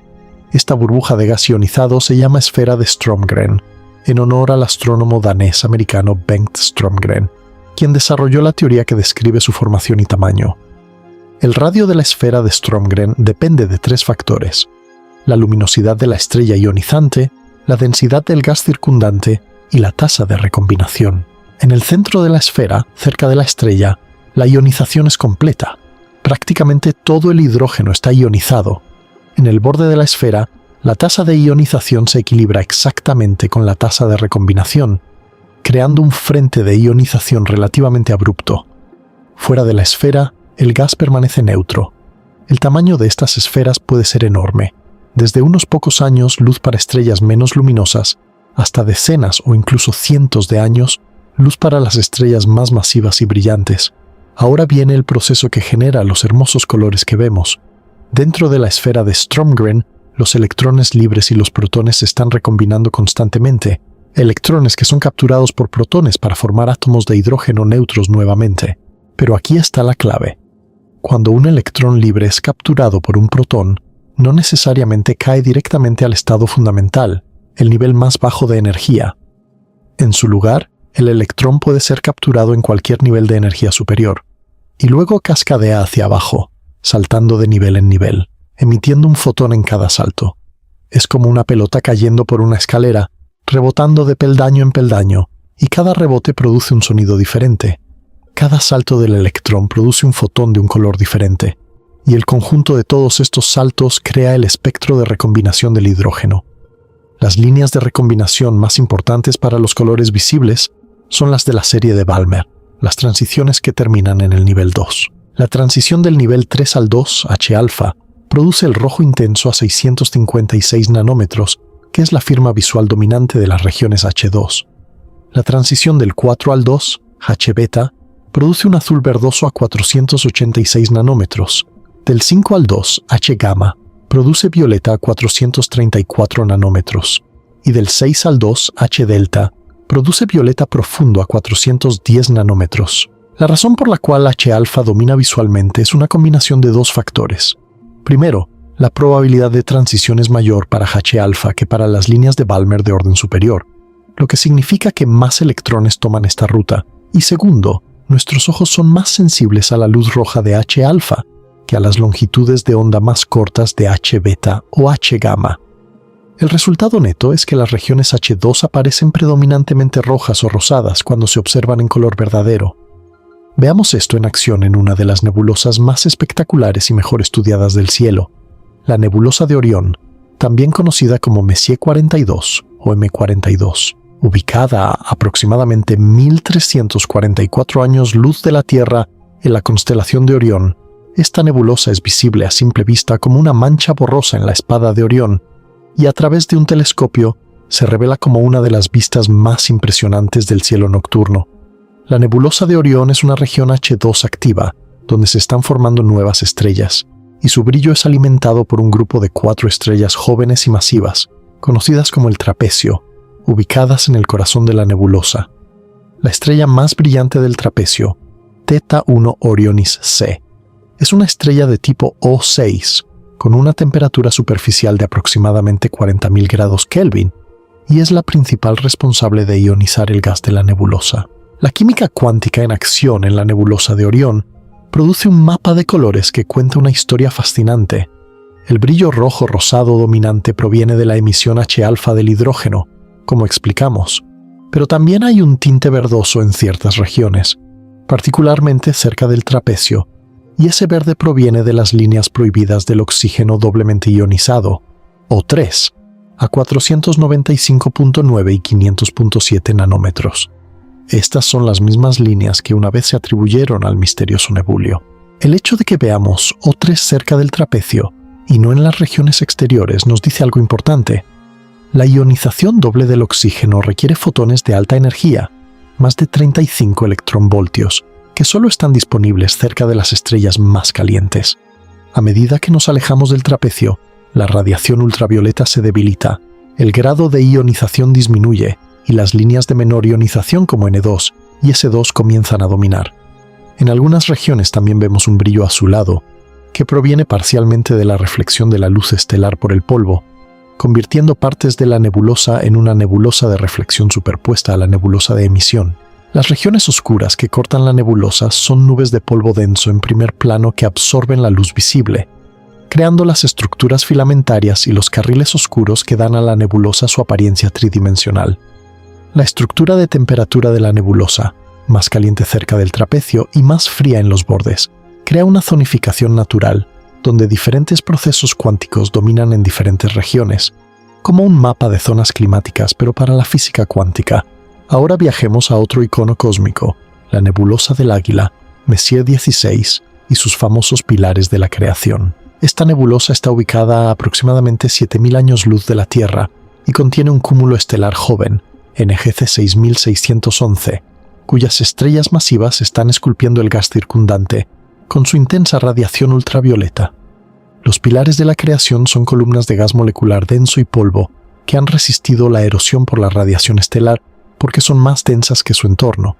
Esta burbuja de gas ionizado se llama esfera de Strömgren, en honor al astrónomo danés-americano Bengt Strömgren, quien desarrolló la teoría que describe su formación y tamaño. El radio de la esfera de Strömgren depende de tres factores: la luminosidad de la estrella ionizante, la densidad del gas circundante y la tasa de recombinación. En el centro de la esfera, cerca de la estrella, la ionización es completa. Prácticamente todo el hidrógeno está ionizado. En el borde de la esfera, la tasa de ionización se equilibra exactamente con la tasa de recombinación, creando un frente de ionización relativamente abrupto. Fuera de la esfera, el gas permanece neutro. El tamaño de estas esferas puede ser enorme, desde unos pocos años luz para estrellas menos luminosas, hasta decenas o incluso cientos de años luz para las estrellas más masivas y brillantes. Ahora viene el proceso que genera los hermosos colores que vemos. Dentro de la esfera de Strömgren, los electrones libres y los protones se están recombinando constantemente, electrones que son capturados por protones para formar átomos de hidrógeno neutros nuevamente. Pero aquí está la clave. Cuando un electrón libre es capturado por un protón, no necesariamente cae directamente al estado fundamental, el nivel más bajo de energía. En su lugar, el electrón puede ser capturado en cualquier nivel de energía superior, y luego cascadea hacia abajo, saltando de nivel en nivel, emitiendo un fotón en cada salto. Es como una pelota cayendo por una escalera, rebotando de peldaño en peldaño, y cada rebote produce un sonido diferente. Cada salto del electrón produce un fotón de un color diferente, y el conjunto de todos estos saltos crea el espectro de recombinación del hidrógeno. Las líneas de recombinación más importantes para los colores visibles son las de la serie de Balmer, las transiciones que terminan en el nivel 2. La transición del nivel 3 al 2, H-alfa, produce el rojo intenso a 656 nanómetros, que es la firma visual dominante de las regiones H2. La transición del 4 al 2, H-beta, produce un azul verdoso a 486 nanómetros. Del 5 al 2, H-gamma, produce violeta a 434 nanómetros. Y del 6 al 2, H-delta, produce violeta profundo a 410 nanómetros. La razón por la cual H-alfa domina visualmente es una combinación de dos factores. Primero, la probabilidad de transición es mayor para H-alfa que para las líneas de Balmer de orden superior, lo que significa que más electrones toman esta ruta. Y segundo, nuestros ojos son más sensibles a la luz roja de H-alfa que a las longitudes de onda más cortas de H-beta o H-gamma. El resultado neto es que las regiones H2 aparecen predominantemente rojas o rosadas cuando se observan en color verdadero. Veamos esto en acción en una de las nebulosas más espectaculares y mejor estudiadas del cielo, la nebulosa de Orión, también conocida como Messier 42 o M42. Ubicada a aproximadamente 1344 años luz de la Tierra en la constelación de Orión, esta nebulosa es visible a simple vista como una mancha borrosa en la espada de Orión, y a través de un telescopio se revela como una de las vistas más impresionantes del cielo nocturno. La nebulosa de Orión es una región H2 activa, donde se están formando nuevas estrellas, y su brillo es alimentado por un grupo de 4 estrellas jóvenes y masivas, conocidas como el trapecio, ubicadas en el corazón de la nebulosa. La estrella más brillante del trapecio, Theta 1 Orionis C, es una estrella de tipo O6, con una temperatura superficial de aproximadamente 40.000 grados Kelvin, y es la principal responsable de ionizar el gas de la nebulosa. La química cuántica en acción en la nebulosa de Orión produce un mapa de colores que cuenta una historia fascinante. El brillo rojo rosado dominante proviene de la emisión H-alfa del hidrógeno, como explicamos, pero también hay un tinte verdoso en ciertas regiones, particularmente cerca del trapecio, y ese verde proviene de las líneas prohibidas del oxígeno doblemente ionizado, O3, a 495.9 y 500.7 nanómetros. Estas son las mismas líneas que una vez se atribuyeron al misterioso nebulio. El hecho de que veamos O3 cerca del trapecio y no en las regiones exteriores nos dice algo importante. La ionización doble del oxígeno requiere fotones de alta energía, más de 35 electronvoltios, que solo están disponibles cerca de las estrellas más calientes. A medida que nos alejamos del trapecio, la radiación ultravioleta se debilita, el grado de ionización disminuye y las líneas de menor ionización como N2 y S2 comienzan a dominar. En algunas regiones también vemos un brillo azulado, que proviene parcialmente de la reflexión de la luz estelar por el polvo, convirtiendo partes de la nebulosa en una nebulosa de reflexión superpuesta a la nebulosa de emisión. Las regiones oscuras que cortan la nebulosa son nubes de polvo denso en primer plano que absorben la luz visible, creando las estructuras filamentarias y los carriles oscuros que dan a la nebulosa su apariencia tridimensional. La estructura de temperatura de la nebulosa, más caliente cerca del trapecio y más fría en los bordes, crea una zonificación natural, donde diferentes procesos cuánticos dominan en diferentes regiones, como un mapa de zonas climáticas pero para la física cuántica. Ahora viajemos a otro icono cósmico, la nebulosa del Águila, Messier 16 y sus famosos pilares de la creación. Esta nebulosa está ubicada a aproximadamente 7000 años luz de la Tierra y contiene un cúmulo estelar joven, NGC 6611, cuyas estrellas masivas están esculpiendo el gas circundante con su intensa radiación ultravioleta. Los pilares de la creación son columnas de gas molecular denso y polvo que han resistido la erosión por la radiación estelar porque son más densas que su entorno.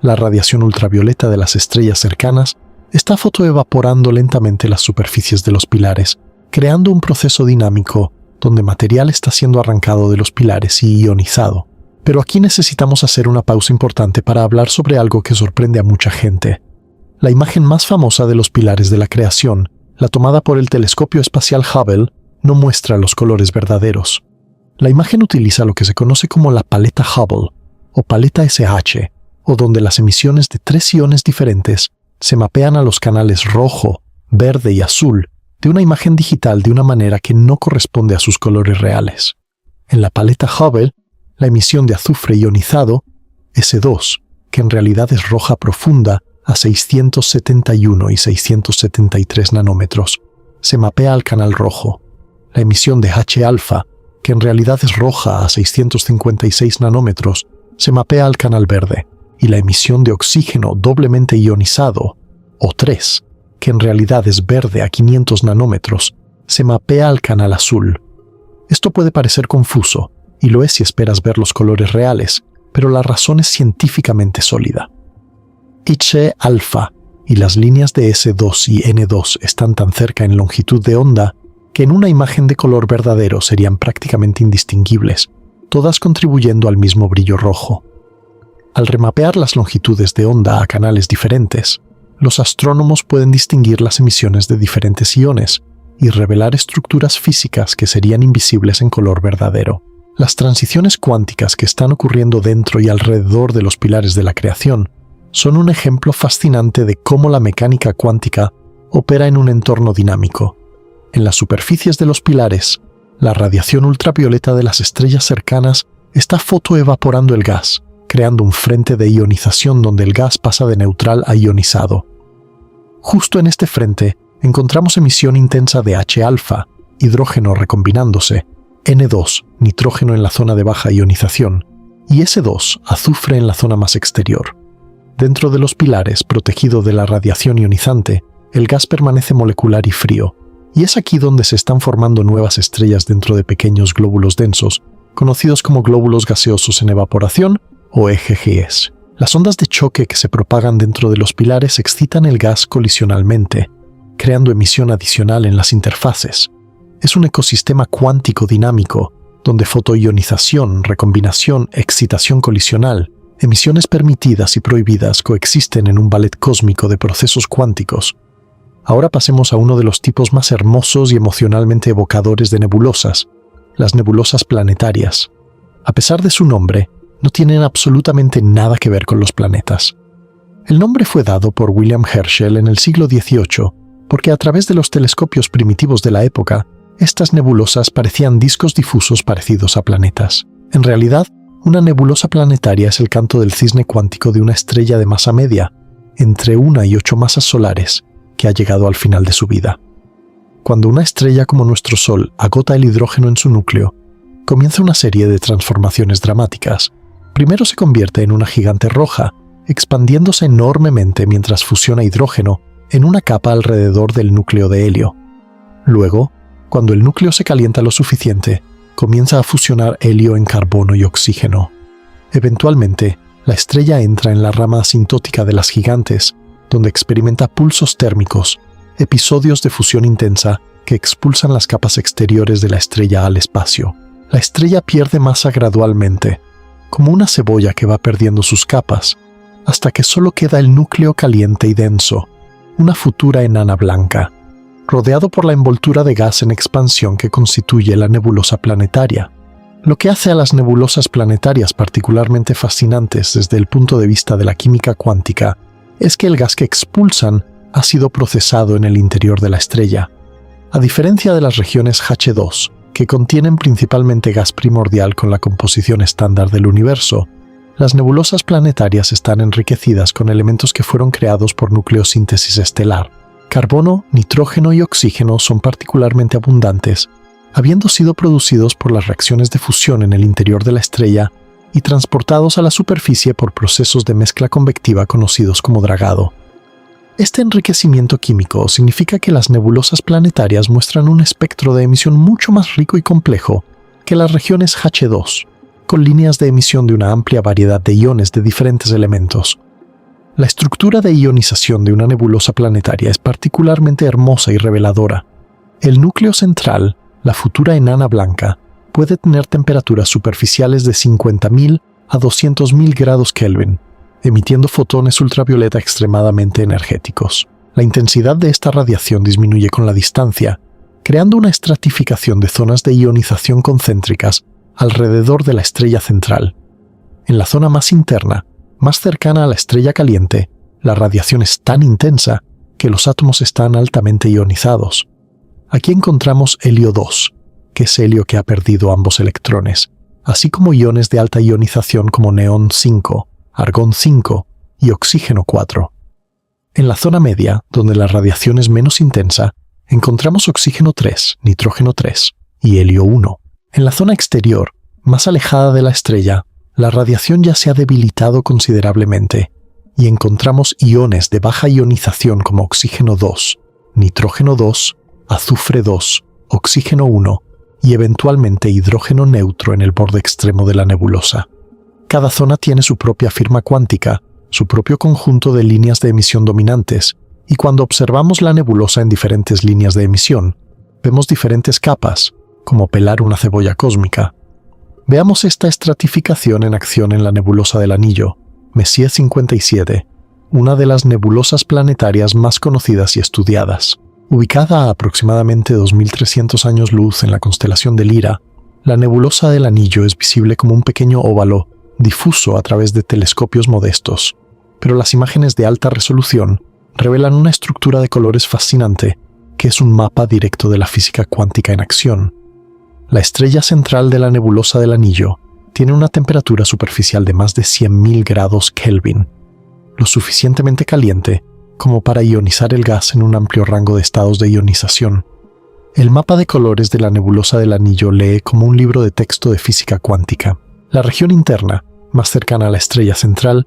La radiación ultravioleta de las estrellas cercanas está fotoevaporando lentamente las superficies de los pilares, creando un proceso dinámico donde material está siendo arrancado de los pilares y ionizado. Pero aquí necesitamos hacer una pausa importante para hablar sobre algo que sorprende a mucha gente. La imagen más famosa de los pilares de la creación, la tomada por el telescopio espacial Hubble, no muestra los colores verdaderos. La imagen utiliza lo que se conoce como la paleta Hubble, o paleta SH, o donde las emisiones de 3 iones diferentes se mapean a los canales rojo, verde y azul de una imagen digital de una manera que no corresponde a sus colores reales. En la paleta Hubble, la emisión de azufre ionizado, S2, que en realidad es roja profunda a 671 y 673 nanómetros, se mapea al canal rojo. La emisión de H-alfa, que en realidad es roja a 656 nanómetros, se mapea al canal verde, y la emisión de oxígeno doblemente ionizado, O3, que en realidad es verde a 500 nanómetros, se mapea al canal azul. Esto puede parecer confuso, y lo es si esperas ver los colores reales, pero la razón es científicamente sólida. H-alfa y las líneas de S2 y N2 están tan cerca en longitud de onda que en una imagen de color verdadero serían prácticamente indistinguibles, todas contribuyendo al mismo brillo rojo. Al remapear las longitudes de onda a canales diferentes, los astrónomos pueden distinguir las emisiones de diferentes iones y revelar estructuras físicas que serían invisibles en color verdadero. Las transiciones cuánticas que están ocurriendo dentro y alrededor de los pilares de la creación son un ejemplo fascinante de cómo la mecánica cuántica opera en un entorno dinámico. En las superficies de los pilares, la radiación ultravioleta de las estrellas cercanas está fotoevaporando el gas, creando un frente de ionización donde el gas pasa de neutral a ionizado. Justo en este frente encontramos emisión intensa de H-alfa, hidrógeno recombinándose, N2, nitrógeno en la zona de baja ionización, y S2, azufre en la zona más exterior. Dentro de los pilares, protegido de la radiación ionizante, el gas permanece molecular y frío, y es aquí donde se están formando nuevas estrellas dentro de pequeños glóbulos densos, conocidos como glóbulos gaseosos en evaporación o EGGs. Las ondas de choque que se propagan dentro de los pilares excitan el gas colisionalmente, creando emisión adicional en las interfaces. Es un ecosistema cuántico dinámico, donde fotoionización, recombinación, excitación colisional, emisiones permitidas y prohibidas coexisten en un ballet cósmico de procesos cuánticos. Ahora pasemos a uno de los tipos más hermosos y emocionalmente evocadores de nebulosas, las nebulosas planetarias. A pesar de su nombre, no tienen absolutamente nada que ver con los planetas. El nombre fue dado por William Herschel en el siglo XVIII porque a través de los telescopios primitivos de la época, estas nebulosas parecían discos difusos parecidos a planetas. En realidad, una nebulosa planetaria es el canto del cisne cuántico de una estrella de masa media, entre 1 y 8 masas solares, que ha llegado al final de su vida. Cuando una estrella como nuestro Sol agota el hidrógeno en su núcleo, comienza una serie de transformaciones dramáticas. Primero se convierte en una gigante roja, expandiéndose enormemente mientras fusiona hidrógeno en una capa alrededor del núcleo de helio. Luego, cuando el núcleo se calienta lo suficiente, comienza a fusionar helio en carbono y oxígeno. Eventualmente, la estrella entra en la rama asintótica de las gigantes, donde experimenta pulsos térmicos, episodios de fusión intensa que expulsan las capas exteriores de la estrella al espacio. La estrella pierde masa gradualmente, como una cebolla que va perdiendo sus capas, hasta que solo queda el núcleo caliente y denso, una futura enana blanca, rodeado por la envoltura de gas en expansión que constituye la nebulosa planetaria. Lo que hace a las nebulosas planetarias particularmente fascinantes desde el punto de vista de la química cuántica es que el gas que expulsan ha sido procesado en el interior de la estrella. A diferencia de las regiones H2, que contienen principalmente gas primordial con la composición estándar del universo, las nebulosas planetarias están enriquecidas con elementos que fueron creados por nucleosíntesis estelar. Carbono, nitrógeno y oxígeno son particularmente abundantes, habiendo sido producidos por las reacciones de fusión en el interior de la estrella y transportados a la superficie por procesos de mezcla convectiva conocidos como dragado. Este enriquecimiento químico significa que las nebulosas planetarias muestran un espectro de emisión mucho más rico y complejo que las regiones H2, con líneas de emisión de una amplia variedad de iones de diferentes elementos. La estructura de ionización de una nebulosa planetaria es particularmente hermosa y reveladora. El núcleo central, la futura enana blanca, puede tener temperaturas superficiales de 50.000 a 200.000 grados Kelvin, emitiendo fotones ultravioleta extremadamente energéticos. La intensidad de esta radiación disminuye con la distancia, creando una estratificación de zonas de ionización concéntricas alrededor de la estrella central. En la zona más interna, más cercana a la estrella caliente, la radiación es tan intensa que los átomos están altamente ionizados. Aquí encontramos helio 2, que es helio que ha perdido ambos electrones, así como iones de alta ionización como neón 5, argón 5 y oxígeno 4. En la zona media, donde la radiación es menos intensa, encontramos oxígeno 3, nitrógeno 3 y helio 1. En la zona exterior, más alejada de la estrella, la radiación ya se ha debilitado considerablemente y encontramos iones de baja ionización como oxígeno 2, nitrógeno 2, azufre 2, oxígeno 1 y eventualmente hidrógeno neutro en el borde extremo de la nebulosa. Cada zona tiene su propia firma cuántica, su propio conjunto de líneas de emisión dominantes, y cuando observamos la nebulosa en diferentes líneas de emisión, vemos diferentes capas, como pelar una cebolla cósmica. Veamos esta estratificación en acción en la nebulosa del Anillo, Messier 57, una de las nebulosas planetarias más conocidas y estudiadas. Ubicada a aproximadamente 2300 años luz en la constelación de Lira, la nebulosa del Anillo es visible como un pequeño óvalo difuso a través de telescopios modestos, pero las imágenes de alta resolución revelan una estructura de colores fascinante que es un mapa directo de la física cuántica en acción. La estrella central de la nebulosa del Anillo tiene una temperatura superficial de más de 100.000 grados Kelvin, lo suficientemente caliente como para ionizar el gas en un amplio rango de estados de ionización. El mapa de colores de la nebulosa del Anillo lee como un libro de texto de física cuántica. La región interna, más cercana a la estrella central,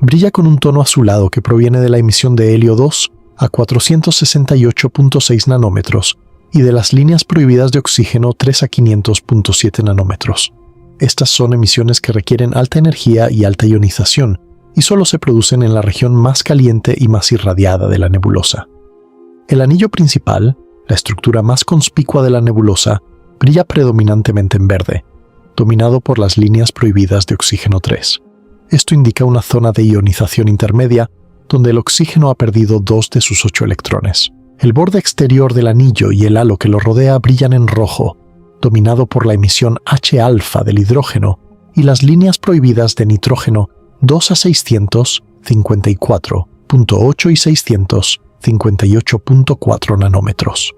brilla con un tono azulado que proviene de la emisión de helio 2 a 468.6 nanómetros y de las líneas prohibidas de oxígeno 3 a 500.7 nanómetros. Estas son emisiones que requieren alta energía y alta ionización, y solo se producen en la región más caliente y más irradiada de la nebulosa. El anillo principal, la estructura más conspicua de la nebulosa, brilla predominantemente en verde, dominado por las líneas prohibidas de oxígeno 3. Esto indica una zona de ionización intermedia donde el oxígeno ha perdido 2 de sus 8 electrones. El borde exterior del anillo y el halo que lo rodea brillan en rojo, dominado por la emisión H-alfa del hidrógeno y las líneas prohibidas de nitrógeno 2 a 600, 54.8 y 600, 58.4 nanómetros.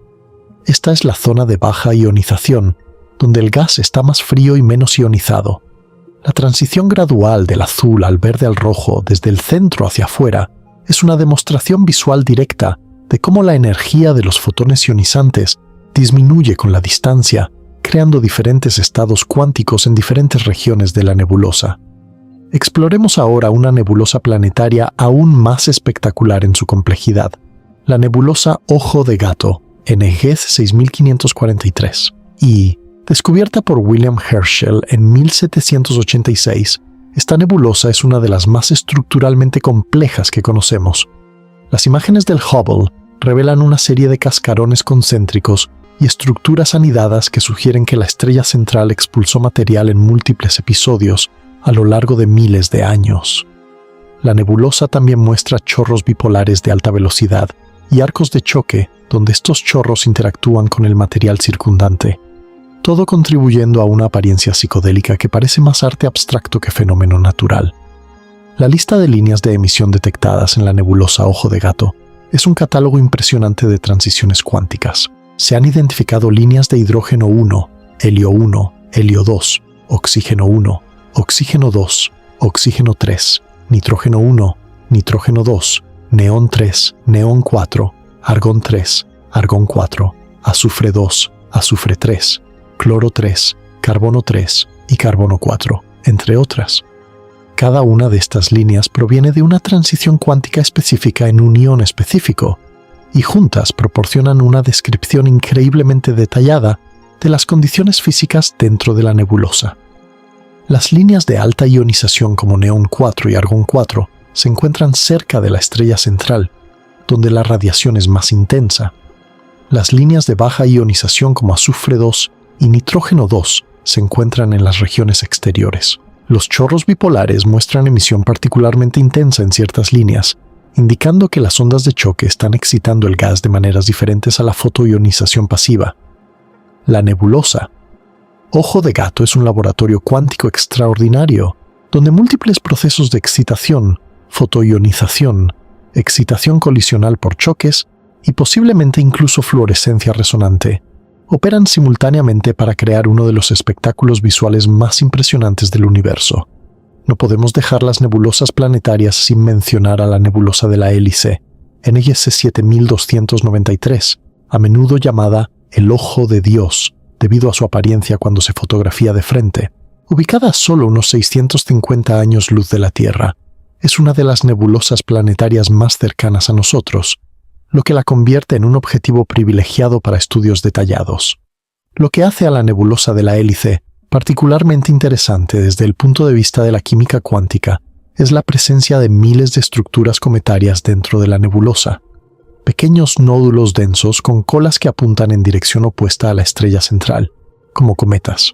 Esta es la zona de baja ionización, donde el gas está más frío y menos ionizado. La transición gradual del azul al verde al rojo desde el centro hacia afuera es una demostración visual directa de cómo la energía de los fotones ionizantes disminuye con la distancia, creando diferentes estados cuánticos en diferentes regiones de la nebulosa. Exploremos ahora una nebulosa planetaria aún más espectacular en su complejidad, la nebulosa Ojo de Gato, NGC 6543, y Descubierta por William Herschel en 1786, esta nebulosa es una de las más estructuralmente complejas que conocemos. Las imágenes del Hubble revelan una serie de cascarones concéntricos y estructuras anidadas que sugieren que la estrella central expulsó material en múltiples episodios a lo largo de miles de años. La nebulosa también muestra chorros bipolares de alta velocidad y arcos de choque donde estos chorros interactúan con el material circundante, todo contribuyendo a una apariencia psicodélica que parece más arte abstracto que fenómeno natural. La lista de líneas de emisión detectadas en la nebulosa Ojo de Gato es un catálogo impresionante de transiciones cuánticas. Se han identificado líneas de hidrógeno 1, helio 1, helio 2, oxígeno 1, oxígeno 2, oxígeno 3, nitrógeno 1, nitrógeno 2, neón 3, neón 4, argón 3, argón 4, azufre 2, azufre 3, cloro 3, carbono 3 y carbono 4, entre otras. Cada una de estas líneas proviene de una transición cuántica específica en un ion específico, y juntas proporcionan una descripción increíblemente detallada de las condiciones físicas dentro de la nebulosa. Las líneas de alta ionización como neón 4 y argón 4 se encuentran cerca de la estrella central, donde la radiación es más intensa. Las líneas de baja ionización como azufre 2 y nitrógeno 2 se encuentran en las regiones exteriores. Los chorros bipolares muestran emisión particularmente intensa en ciertas líneas, indicando que las ondas de choque están excitando el gas de maneras diferentes a la fotoionización pasiva. La nebulosa Ojo de Gato es un laboratorio cuántico extraordinario, donde múltiples procesos de excitación, fotoionización, excitación colisional por choques y posiblemente incluso fluorescencia resonante operan simultáneamente para crear uno de los espectáculos visuales más impresionantes del universo. No podemos dejar las nebulosas planetarias sin mencionar a la nebulosa de la Hélice, NGC 7293, a menudo llamada el Ojo de Dios, debido a su apariencia cuando se fotografía de frente. Ubicada a solo unos 650 años luz de la Tierra, es una de las nebulosas planetarias más cercanas a nosotros, lo que la convierte en un objetivo privilegiado para estudios detallados. Lo que hace a la nebulosa de la Hélice particularmente interesante desde el punto de vista de la química cuántica es la presencia de miles de estructuras cometarias dentro de la nebulosa, pequeños nódulos densos con colas que apuntan en dirección opuesta a la estrella central, como cometas.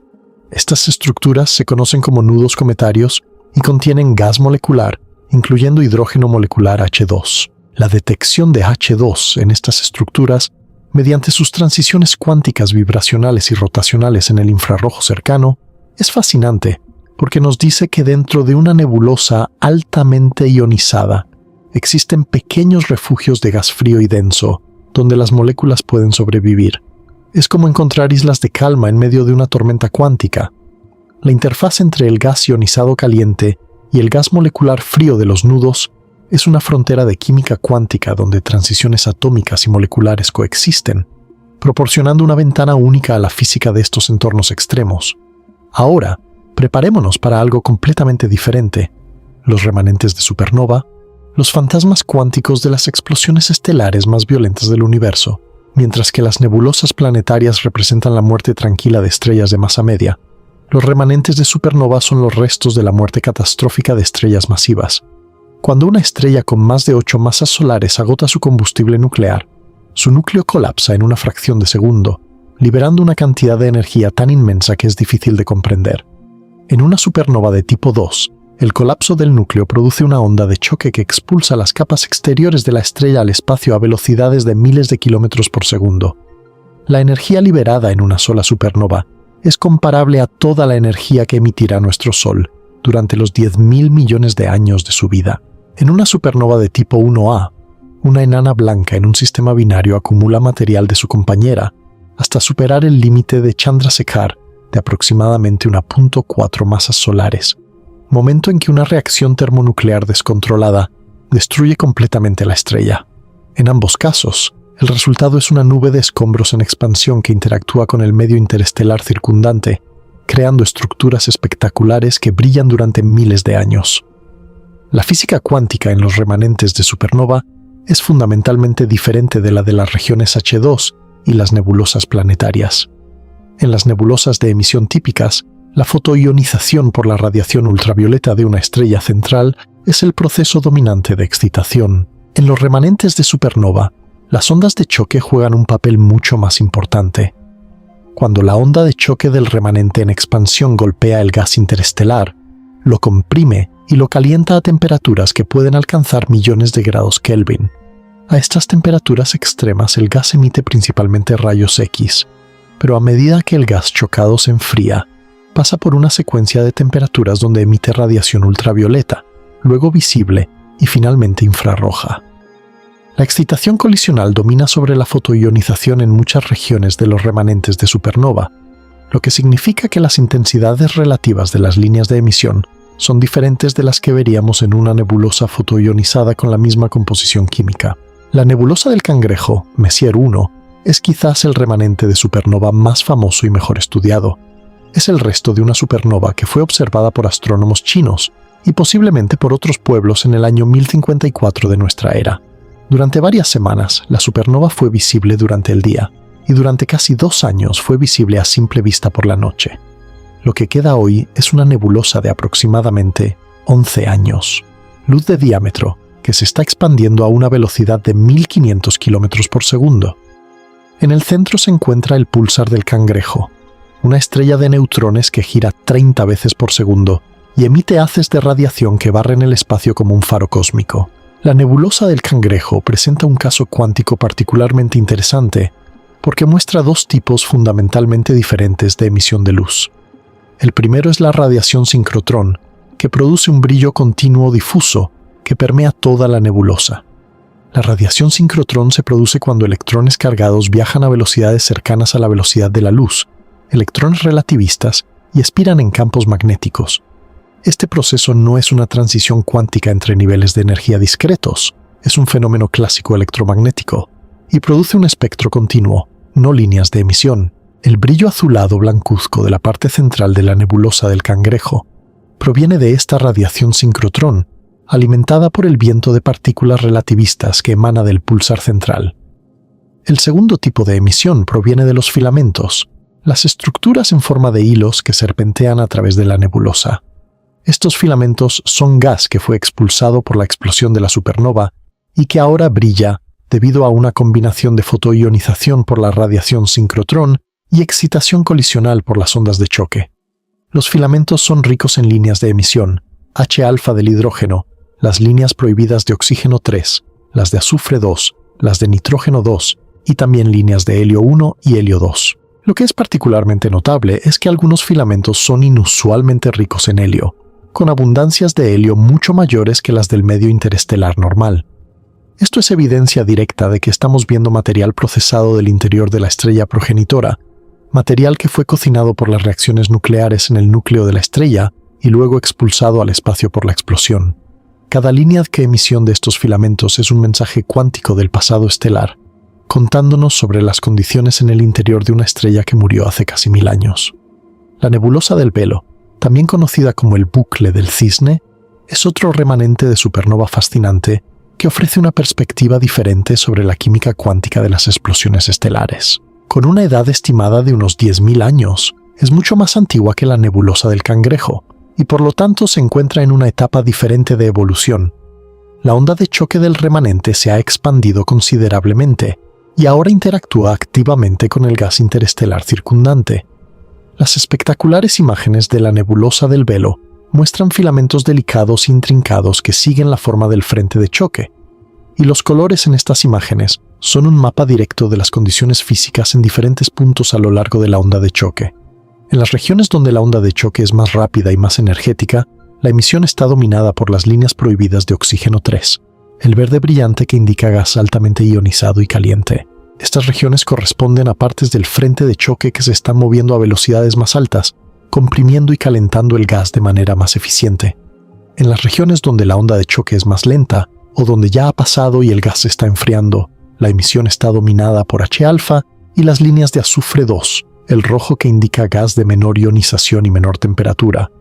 Estas estructuras se conocen como nudos cometarios y contienen gas molecular, incluyendo hidrógeno molecular H2. La detección de H2 en estas estructuras, mediante sus transiciones cuánticas vibracionales y rotacionales en el infrarrojo cercano, es fascinante porque nos dice que dentro de una nebulosa altamente ionizada existen pequeños refugios de gas frío y denso donde las moléculas pueden sobrevivir. Es como encontrar islas de calma en medio de una tormenta cuántica. La interfaz entre el gas ionizado caliente y el gas molecular frío de los nudos es una frontera de química cuántica donde transiciones atómicas y moleculares coexisten, proporcionando una ventana única a la física de estos entornos extremos. Ahora, preparémonos para algo completamente diferente: los remanentes de supernova, los fantasmas cuánticos de las explosiones estelares más violentas del universo. Mientras que las nebulosas planetarias representan la muerte tranquila de estrellas de masa media, los remanentes de supernova son los restos de la muerte catastrófica de estrellas masivas. Cuando una estrella con más de 8 masas solares agota su combustible nuclear, su núcleo colapsa en una fracción de segundo, liberando una cantidad de energía tan inmensa que es difícil de comprender. En una supernova de tipo 2, el colapso del núcleo produce una onda de choque que expulsa las capas exteriores de la estrella al espacio a velocidades de miles de kilómetros por segundo. La energía liberada en una sola supernova es comparable a toda la energía que emitirá nuestro Sol durante los 10.000 millones de años de su vida. En una supernova de tipo 1A, una enana blanca en un sistema binario acumula material de su compañera hasta superar el límite de Chandrasekhar de aproximadamente 1.4 masas solares, momento en que una reacción termonuclear descontrolada destruye completamente la estrella. En ambos casos, el resultado es una nube de escombros en expansión que interactúa con el medio interestelar circundante, creando estructuras espectaculares que brillan durante miles de años. La física cuántica en los remanentes de supernova es fundamentalmente diferente de la de las regiones H2 y las nebulosas planetarias. En las nebulosas de emisión típicas, la fotoionización por la radiación ultravioleta de una estrella central es el proceso dominante de excitación. En los remanentes de supernova, las ondas de choque juegan un papel mucho más importante. Cuando la onda de choque del remanente en expansión golpea el gas interestelar, lo comprime y lo calienta a temperaturas que pueden alcanzar millones de grados Kelvin. A estas temperaturas extremas el gas emite principalmente rayos X, pero a medida que el gas chocado se enfría, pasa por una secuencia de temperaturas donde emite radiación ultravioleta, luego visible y finalmente infrarroja. La excitación colisional domina sobre la fotoionización en muchas regiones de los remanentes de supernova, lo que significa que las intensidades relativas de las líneas de emisión son diferentes de las que veríamos en una nebulosa fotoionizada con la misma composición química. La nebulosa del Cangrejo, Messier 1, es quizás el remanente de supernova más famoso y mejor estudiado. Es el resto de una supernova que fue observada por astrónomos chinos y posiblemente por otros pueblos en el año 1054 de nuestra era. Durante varias semanas, la supernova fue visible durante el día, y durante casi 2 años fue visible a simple vista por la noche. Lo que queda hoy es una nebulosa de aproximadamente 11 años, luz de diámetro, que se está expandiendo a una velocidad de 1500 km por segundo. En el centro se encuentra el púlsar del Cangrejo, una estrella de neutrones que gira 30 veces por segundo y emite haces de radiación que barren el espacio como un faro cósmico. La nebulosa del Cangrejo presenta un caso cuántico particularmente interesante porque muestra 2 tipos fundamentalmente diferentes de emisión de luz. El primero es la radiación sincrotrón, que produce un brillo continuo difuso que permea toda la nebulosa. La radiación sincrotrón se produce cuando electrones cargados viajan a velocidades cercanas a la velocidad de la luz, electrones relativistas, y expiran en campos magnéticos. Este proceso no es una transición cuántica entre niveles de energía discretos, es un fenómeno clásico electromagnético, y produce un espectro continuo, no líneas de emisión. El brillo azulado blancuzco de la parte central de la nebulosa del Cangrejo proviene de esta radiación sincrotrón, alimentada por el viento de partículas relativistas que emana del púlsar central. El segundo tipo de emisión proviene de los filamentos, las estructuras en forma de hilos que serpentean a través de la nebulosa. Estos filamentos son gas que fue expulsado por la explosión de la supernova y que ahora brilla debido a una combinación de fotoionización por la radiación sincrotrón y excitación colisional por las ondas de choque. Los filamentos son ricos en líneas de emisión, H-alfa del hidrógeno, las líneas prohibidas de oxígeno 3, las de azufre 2, las de nitrógeno 2 y también líneas de helio 1 y helio 2. Lo que es particularmente notable es que algunos filamentos son inusualmente ricos en helio, con abundancias de helio mucho mayores que las del medio interestelar normal. Esto es evidencia directa de que estamos viendo material procesado del interior de la estrella progenitora, material que fue cocinado por las reacciones nucleares en el núcleo de la estrella y luego expulsado al espacio por la explosión. Cada línea de emisión de estos filamentos es un mensaje cuántico del pasado estelar, contándonos sobre las condiciones en el interior de una estrella que murió hace casi 1000 años. La nebulosa del Velo, también conocida como el bucle del cisne, es otro remanente de supernova fascinante que ofrece una perspectiva diferente sobre la química cuántica de las explosiones estelares. Con una edad estimada de unos 10.000 años, es mucho más antigua que la nebulosa del Cangrejo, y por lo tanto se encuentra en una etapa diferente de evolución. La onda de choque del remanente se ha expandido considerablemente, y ahora interactúa activamente con el gas interestelar circundante. Las espectaculares imágenes de la nebulosa del Velo muestran filamentos delicados e intrincados que siguen la forma del frente de choque, y los colores en estas imágenes son un mapa directo de las condiciones físicas en diferentes puntos a lo largo de la onda de choque. En las regiones donde la onda de choque es más rápida y más energética, la emisión está dominada por las líneas prohibidas de oxígeno 3, el verde brillante que indica gas altamente ionizado y caliente. Estas regiones corresponden a partes del frente de choque que se están moviendo a velocidades más altas, comprimiendo y calentando el gas de manera más eficiente. En las regiones donde la onda de choque es más lenta, o donde ya ha pasado y el gas se está enfriando, la emisión está dominada por H-alfa y las líneas de azufre 2, el rojo que indica gas de menor ionización y menor temperatura.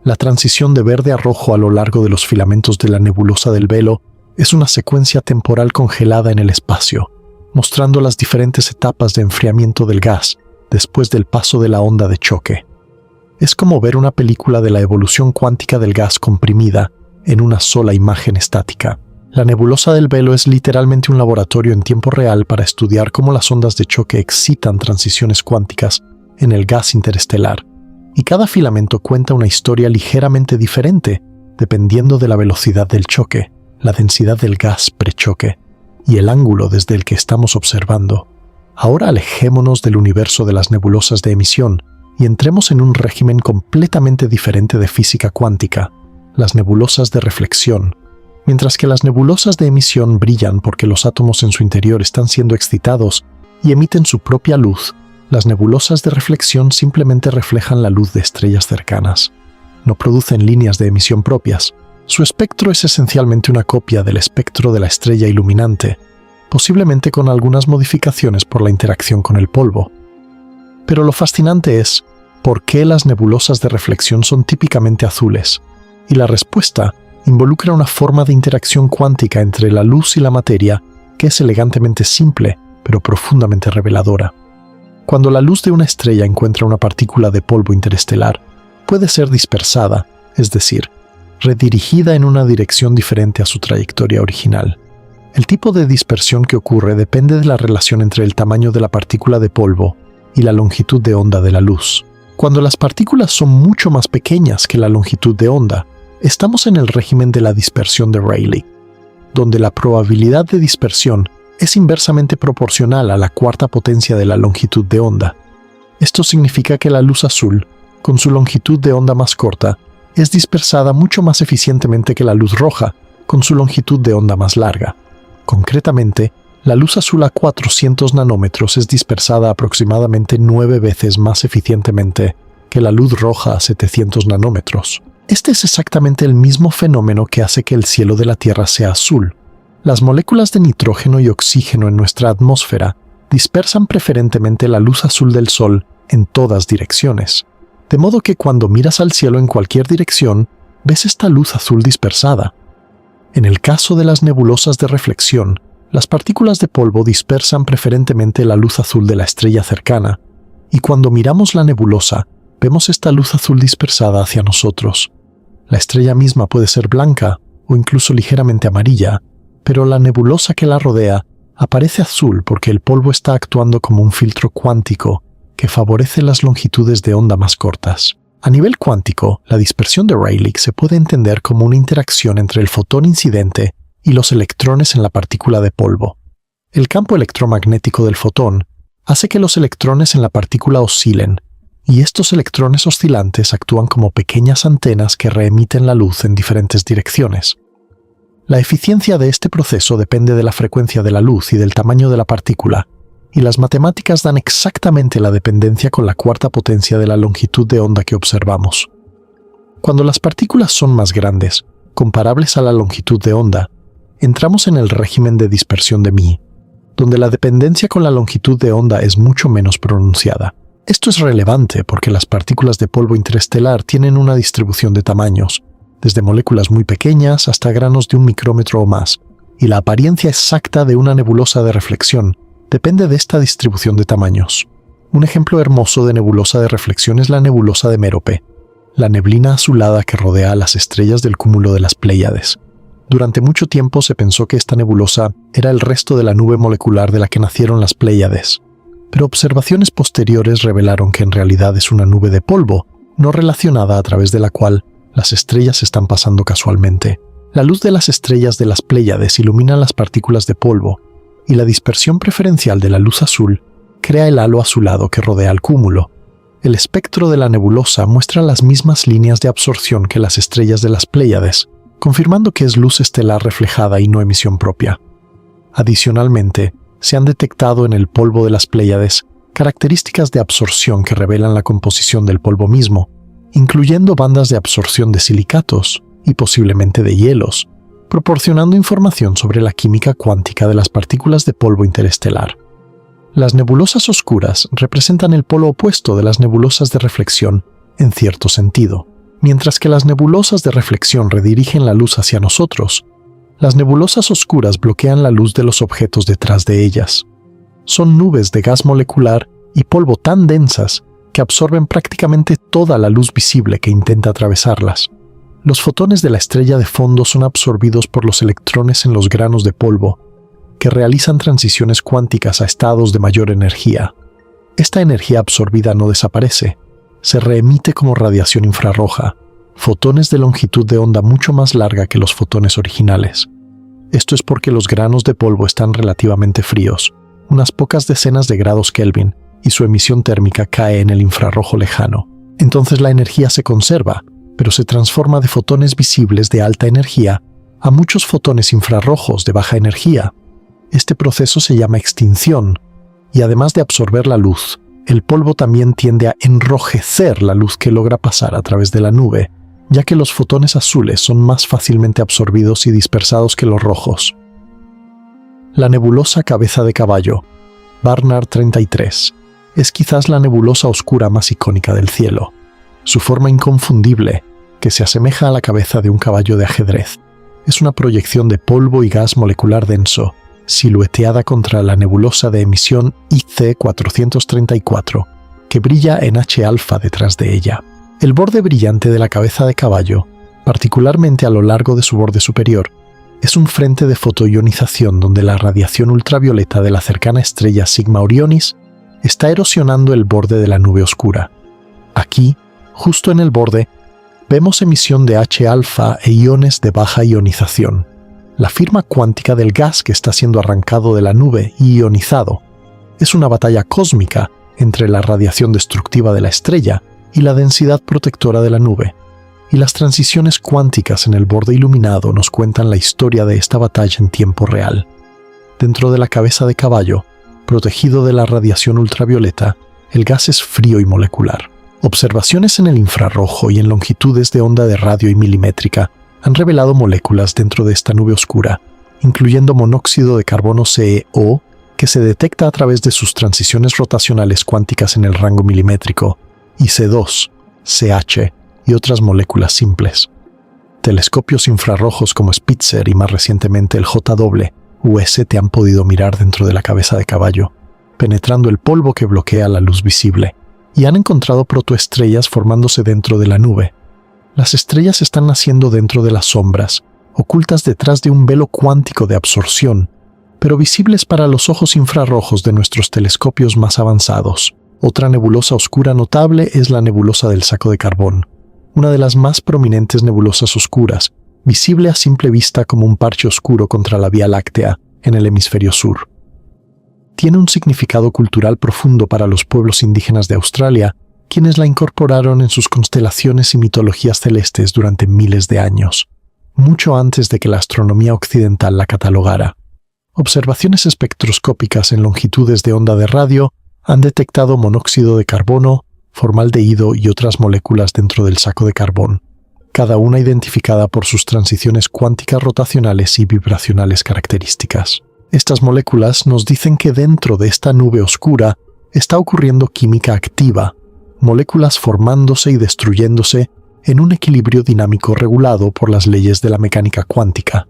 La transición de verde a rojo a lo largo de los filamentos de la nebulosa del Velo es una secuencia temporal congelada en el espacio, mostrando las diferentes etapas de enfriamiento del gas, después del paso de la onda de choque. Es como ver una película de la evolución cuántica del gas comprimida en una sola imagen estática. La nebulosa del velo es literalmente un laboratorio en tiempo real para estudiar cómo las ondas de choque excitan transiciones cuánticas en el gas interestelar, y cada filamento cuenta una historia ligeramente diferente dependiendo de la velocidad del choque, la densidad del gas prechoque y el ángulo desde el que estamos observando. Ahora alejémonos del universo de las nebulosas de emisión y entremos en un régimen completamente diferente de física cuántica, las nebulosas de reflexión. Mientras que las nebulosas de emisión brillan porque los átomos en su interior están siendo excitados y emiten su propia luz, las nebulosas de reflexión simplemente reflejan la luz de estrellas cercanas. No producen líneas de emisión propias. Su espectro es esencialmente una copia del espectro de la estrella iluminante, posiblemente con algunas modificaciones por la interacción con el polvo. Pero lo fascinante es, ¿por qué las nebulosas de reflexión son típicamente azules? Y la respuesta involucra una forma de interacción cuántica entre la luz y la materia que es elegantemente simple, pero profundamente reveladora. Cuando la luz de una estrella encuentra una partícula de polvo interestelar, puede ser dispersada, es decir, redirigida en una dirección diferente a su trayectoria original. El tipo de dispersión que ocurre depende de la relación entre el tamaño de la partícula de polvo y la longitud de onda de la luz. Cuando las partículas son mucho más pequeñas que la longitud de onda, estamos en el régimen de la dispersión de Rayleigh, donde la probabilidad de dispersión es inversamente proporcional a la cuarta potencia de la longitud de onda. Esto significa que la luz azul, con su longitud de onda más corta, es dispersada mucho más eficientemente que la luz roja, con su longitud de onda más larga. Concretamente, la luz azul a 400 nanómetros es dispersada aproximadamente 9 veces más eficientemente que la luz roja a 700 nanómetros. Este es exactamente el mismo fenómeno que hace que el cielo de la Tierra sea azul. Las moléculas de nitrógeno y oxígeno en nuestra atmósfera dispersan preferentemente la luz azul del Sol en todas direcciones. De modo que cuando miras al cielo en cualquier dirección, ves esta luz azul dispersada. En el caso de las nebulosas de reflexión, las partículas de polvo dispersan preferentemente la luz azul de la estrella cercana, y cuando miramos la nebulosa, vemos esta luz azul dispersada hacia nosotros. La estrella misma puede ser blanca o incluso ligeramente amarilla, pero la nebulosa que la rodea aparece azul porque el polvo está actuando como un filtro cuántico que favorece las longitudes de onda más cortas. A nivel cuántico, la dispersión de Rayleigh se puede entender como una interacción entre el fotón incidente y los electrones en la partícula de polvo. El campo electromagnético del fotón hace que los electrones en la partícula oscilen, y estos electrones oscilantes actúan como pequeñas antenas que reemiten la luz en diferentes direcciones. La eficiencia de este proceso depende de la frecuencia de la luz y del tamaño de la partícula, y las matemáticas dan exactamente la dependencia con la cuarta potencia de la longitud de onda que observamos. Cuando las partículas son más grandes, comparables a la longitud de onda, entramos en el régimen de dispersión de Mie, donde la dependencia con la longitud de onda es mucho menos pronunciada. Esto es relevante porque las partículas de polvo interestelar tienen una distribución de tamaños, desde moléculas muy pequeñas hasta granos de 1 micrómetro o más, y la apariencia exacta de una nebulosa de reflexión depende de esta distribución de tamaños. Un ejemplo hermoso de nebulosa de reflexión es la nebulosa de Mérope, la neblina azulada que rodea a las estrellas del cúmulo de las Pléyades. Durante mucho tiempo se pensó que esta nebulosa era el resto de la nube molecular de la que nacieron las Pléyades, pero observaciones posteriores revelaron que en realidad es una nube de polvo, no relacionada a través de la cual las estrellas están pasando casualmente. La luz de las estrellas de las Pléyades ilumina las partículas de polvo, y la dispersión preferencial de la luz azul crea el halo azulado que rodea al cúmulo. El espectro de la nebulosa muestra las mismas líneas de absorción que las estrellas de las Pléyades, confirmando que es luz estelar reflejada y no emisión propia. Adicionalmente, se han detectado en el polvo de las Pléyades características de absorción que revelan la composición del polvo mismo, incluyendo bandas de absorción de silicatos y posiblemente de hielos, proporcionando información sobre la química cuántica de las partículas de polvo interestelar. Las nebulosas oscuras representan el polo opuesto de las nebulosas de reflexión en cierto sentido. Mientras que las nebulosas de reflexión redirigen la luz hacia nosotros, las nebulosas oscuras bloquean la luz de los objetos detrás de ellas. Son nubes de gas molecular y polvo tan densas que absorben prácticamente toda la luz visible que intenta atravesarlas. Los fotones de la estrella de fondo son absorbidos por los electrones en los granos de polvo, que realizan transiciones cuánticas a estados de mayor energía. Esta energía absorbida no desaparece, se reemite como radiación infrarroja, fotones de longitud de onda mucho más larga que los fotones originales. Esto es porque los granos de polvo están relativamente fríos, unas pocas decenas de grados Kelvin, y su emisión térmica cae en el infrarrojo lejano. Entonces la energía se conserva, pero se transforma de fotones visibles de alta energía a muchos fotones infrarrojos de baja energía. Este proceso se llama extinción, y además de absorber la luz, el polvo también tiende a enrojecer la luz que logra pasar a través de la nube, ya que los fotones azules son más fácilmente absorbidos y dispersados que los rojos. La nebulosa Cabeza de Caballo, Barnard 33, es quizás la nebulosa oscura más icónica del cielo. Su forma inconfundible, que se asemeja a la cabeza de un caballo de ajedrez, es una proyección de polvo y gas molecular denso, silueteada contra la nebulosa de emisión IC 434, que brilla en H-alfa detrás de ella. El borde brillante de la cabeza de caballo, particularmente a lo largo de su borde superior, es un frente de fotoionización donde la radiación ultravioleta de la cercana estrella Sigma Orionis está erosionando el borde de la nube oscura. Aquí, justo en el borde, vemos emisión de H-alfa e iones de baja ionización, la firma cuántica del gas que está siendo arrancado de la nube y ionizado. Es una batalla cósmica entre la radiación destructiva de la estrella y la densidad protectora de la nube, y las transiciones cuánticas en el borde iluminado nos cuentan la historia de esta batalla en tiempo real. Dentro de la cabeza de caballo, protegido de la radiación ultravioleta, el gas es frío y molecular. Observaciones en el infrarrojo y en longitudes de onda de radio y milimétrica han revelado moléculas dentro de esta nube oscura, incluyendo monóxido de carbono CEO, que se detecta a través de sus transiciones rotacionales cuánticas en el rango milimétrico, y C2, CH y otras moléculas simples. Telescopios infrarrojos como Spitzer y más recientemente el JWST han podido mirar dentro de la cabeza de caballo, penetrando el polvo que bloquea la luz visible, y han encontrado protoestrellas formándose dentro de la nube. Las estrellas están naciendo dentro de las sombras, ocultas detrás de un velo cuántico de absorción, pero visibles para los ojos infrarrojos de nuestros telescopios más avanzados. Otra nebulosa oscura notable es la nebulosa del Saco de Carbón, una de las más prominentes nebulosas oscuras, visible a simple vista como un parche oscuro contra la Vía Láctea en el hemisferio sur. Tiene un significado cultural profundo para los pueblos indígenas de Australia, quienes la incorporaron en sus constelaciones y mitologías celestes durante miles de años, mucho antes de que la astronomía occidental la catalogara. Observaciones espectroscópicas en longitudes de onda de radio han detectado monóxido de carbono, formaldehído y otras moléculas dentro del saco de carbón, cada una identificada por sus transiciones cuánticas rotacionales y vibracionales características. Estas moléculas nos dicen que dentro de esta nube oscura está ocurriendo química activa, moléculas formándose y destruyéndose en un equilibrio dinámico regulado por las leyes de la mecánica cuántica.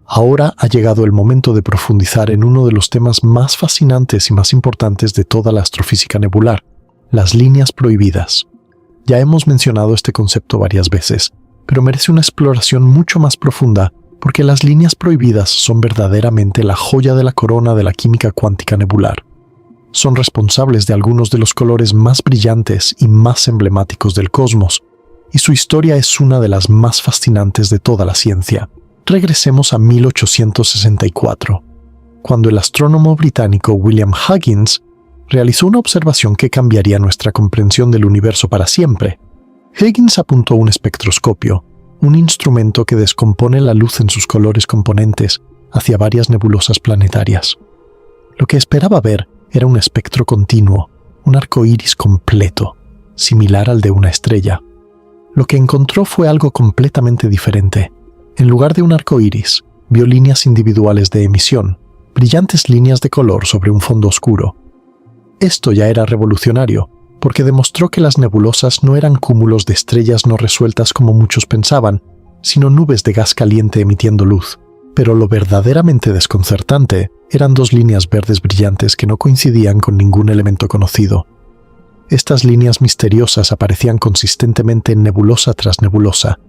Ahora ha llegado el momento de profundizar en uno de los temas más fascinantes y más importantes de toda la astrofísica nebular, las líneas prohibidas. Ya hemos mencionado este concepto varias veces, pero merece una exploración mucho más profunda porque las líneas prohibidas son verdaderamente la joya de la corona de la química cuántica nebular. Son responsables de algunos de los colores más brillantes y más emblemáticos del cosmos, y su historia es una de las más fascinantes de toda la ciencia. Regresemos a 1864, cuando el astrónomo británico William Huggins realizó una observación que cambiaría nuestra comprensión del universo para siempre. Huggins apuntó un espectroscopio, un instrumento que descompone la luz en sus colores componentes, hacia varias nebulosas planetarias. Lo que esperaba ver era un espectro continuo, un arco iris completo, similar al de una estrella. Lo que encontró fue algo completamente diferente. En lugar de un arco iris, vio líneas individuales de emisión, brillantes líneas de color sobre un fondo oscuro. Esto ya era revolucionario, porque demostró que las nebulosas no eran cúmulos de estrellas no resueltas como muchos pensaban, sino nubes de gas caliente emitiendo luz, Pero lo verdaderamente desconcertante eran dos líneas verdes brillantes que no coincidían con ningún elemento conocido. Estas líneas misteriosas aparecían consistentemente en nebulosa tras nebulosa,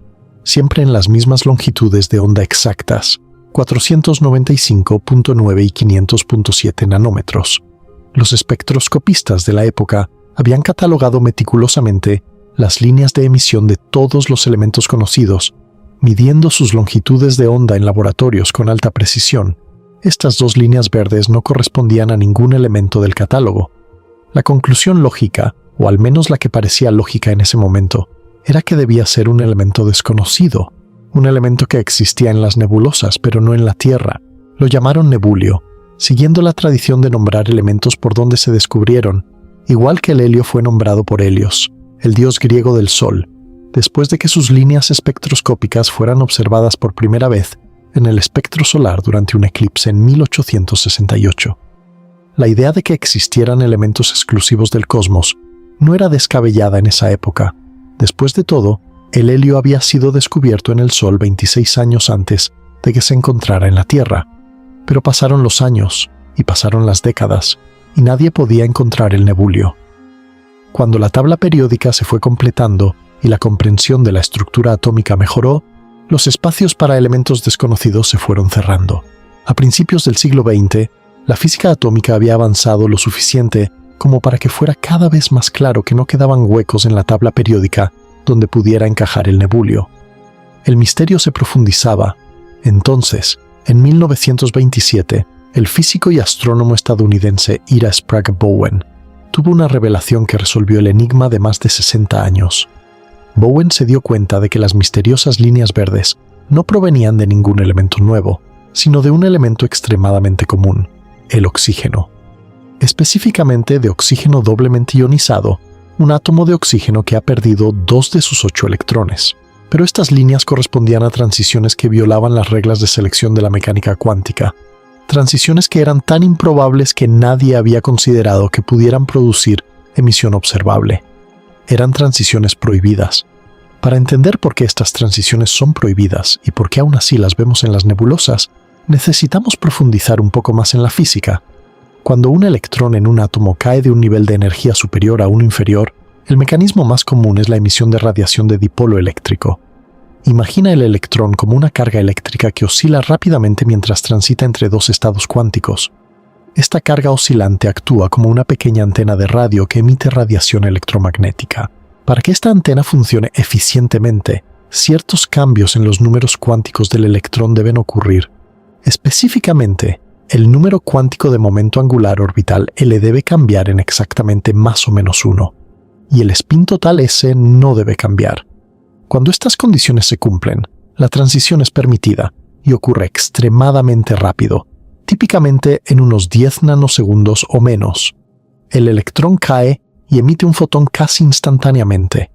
siempre en las mismas longitudes de onda exactas, 495.9 y 500.7 nanómetros. Los espectroscopistas de la época habían catalogado meticulosamente las líneas de emisión de todos los elementos conocidos, midiendo sus longitudes de onda en laboratorios con alta precisión. Estas dos líneas verdes no correspondían a ningún elemento del catálogo. La conclusión lógica, o al menos la que parecía lógica en ese momento, era que debía ser un elemento desconocido, un elemento que existía en las nebulosas pero no en la Tierra. Lo llamaron nebulio, siguiendo la tradición de nombrar elementos por donde se descubrieron, igual que el helio fue nombrado por Helios, el dios griego del Sol, después de que sus líneas espectroscópicas fueran observadas por primera vez en el espectro solar durante un eclipse en 1868. La idea de que existieran elementos exclusivos del cosmos no era descabellada en esa época. Después de todo, el helio había sido descubierto en el Sol 26 años antes de que se encontrara en la Tierra. Pero pasaron los años, y pasaron las décadas, y nadie podía encontrar el nebulio. Cuando la tabla periódica se fue completando y la comprensión de la estructura atómica mejoró, los espacios para elementos desconocidos se fueron cerrando. A principios del siglo XX, la física atómica había avanzado lo suficiente como para que fuera cada vez más claro que no quedaban huecos en la tabla periódica donde pudiera encajar el nebulio. El misterio se profundizaba. Entonces, en 1927, el físico y astrónomo estadounidense Ira Sprague Bowen tuvo una revelación que resolvió el enigma de más de 60 años. Bowen se dio cuenta de que las misteriosas líneas verdes no provenían de ningún elemento nuevo, sino de un elemento extremadamente común, el oxígeno. Específicamente de oxígeno doblemente ionizado, un átomo de oxígeno que ha perdido 2 de sus 8 electrones. Pero estas líneas correspondían a transiciones que violaban las reglas de selección de la mecánica cuántica, transiciones que eran tan improbables que nadie había considerado que pudieran producir emisión observable. Eran transiciones prohibidas. Para entender por qué estas transiciones son prohibidas y por qué aún así las vemos en las nebulosas, necesitamos profundizar un poco más en la física. Cuando un electrón en un átomo cae de un nivel de energía superior a uno inferior, el mecanismo más común es la emisión de radiación de dipolo eléctrico. Imagina el electrón como una carga eléctrica que oscila rápidamente mientras transita entre dos estados cuánticos. Esta carga oscilante actúa como una pequeña antena de radio que emite radiación electromagnética. Para que esta antena funcione eficientemente, ciertos cambios en los números cuánticos del electrón deben ocurrir. Específicamente, el número cuántico de momento angular orbital L debe cambiar en exactamente más o menos 1, y el spin total S no debe cambiar. Cuando estas condiciones se cumplen, la transición es permitida y ocurre extremadamente rápido, típicamente en unos 10 nanosegundos o menos. El electrón cae y emite un fotón casi instantáneamente.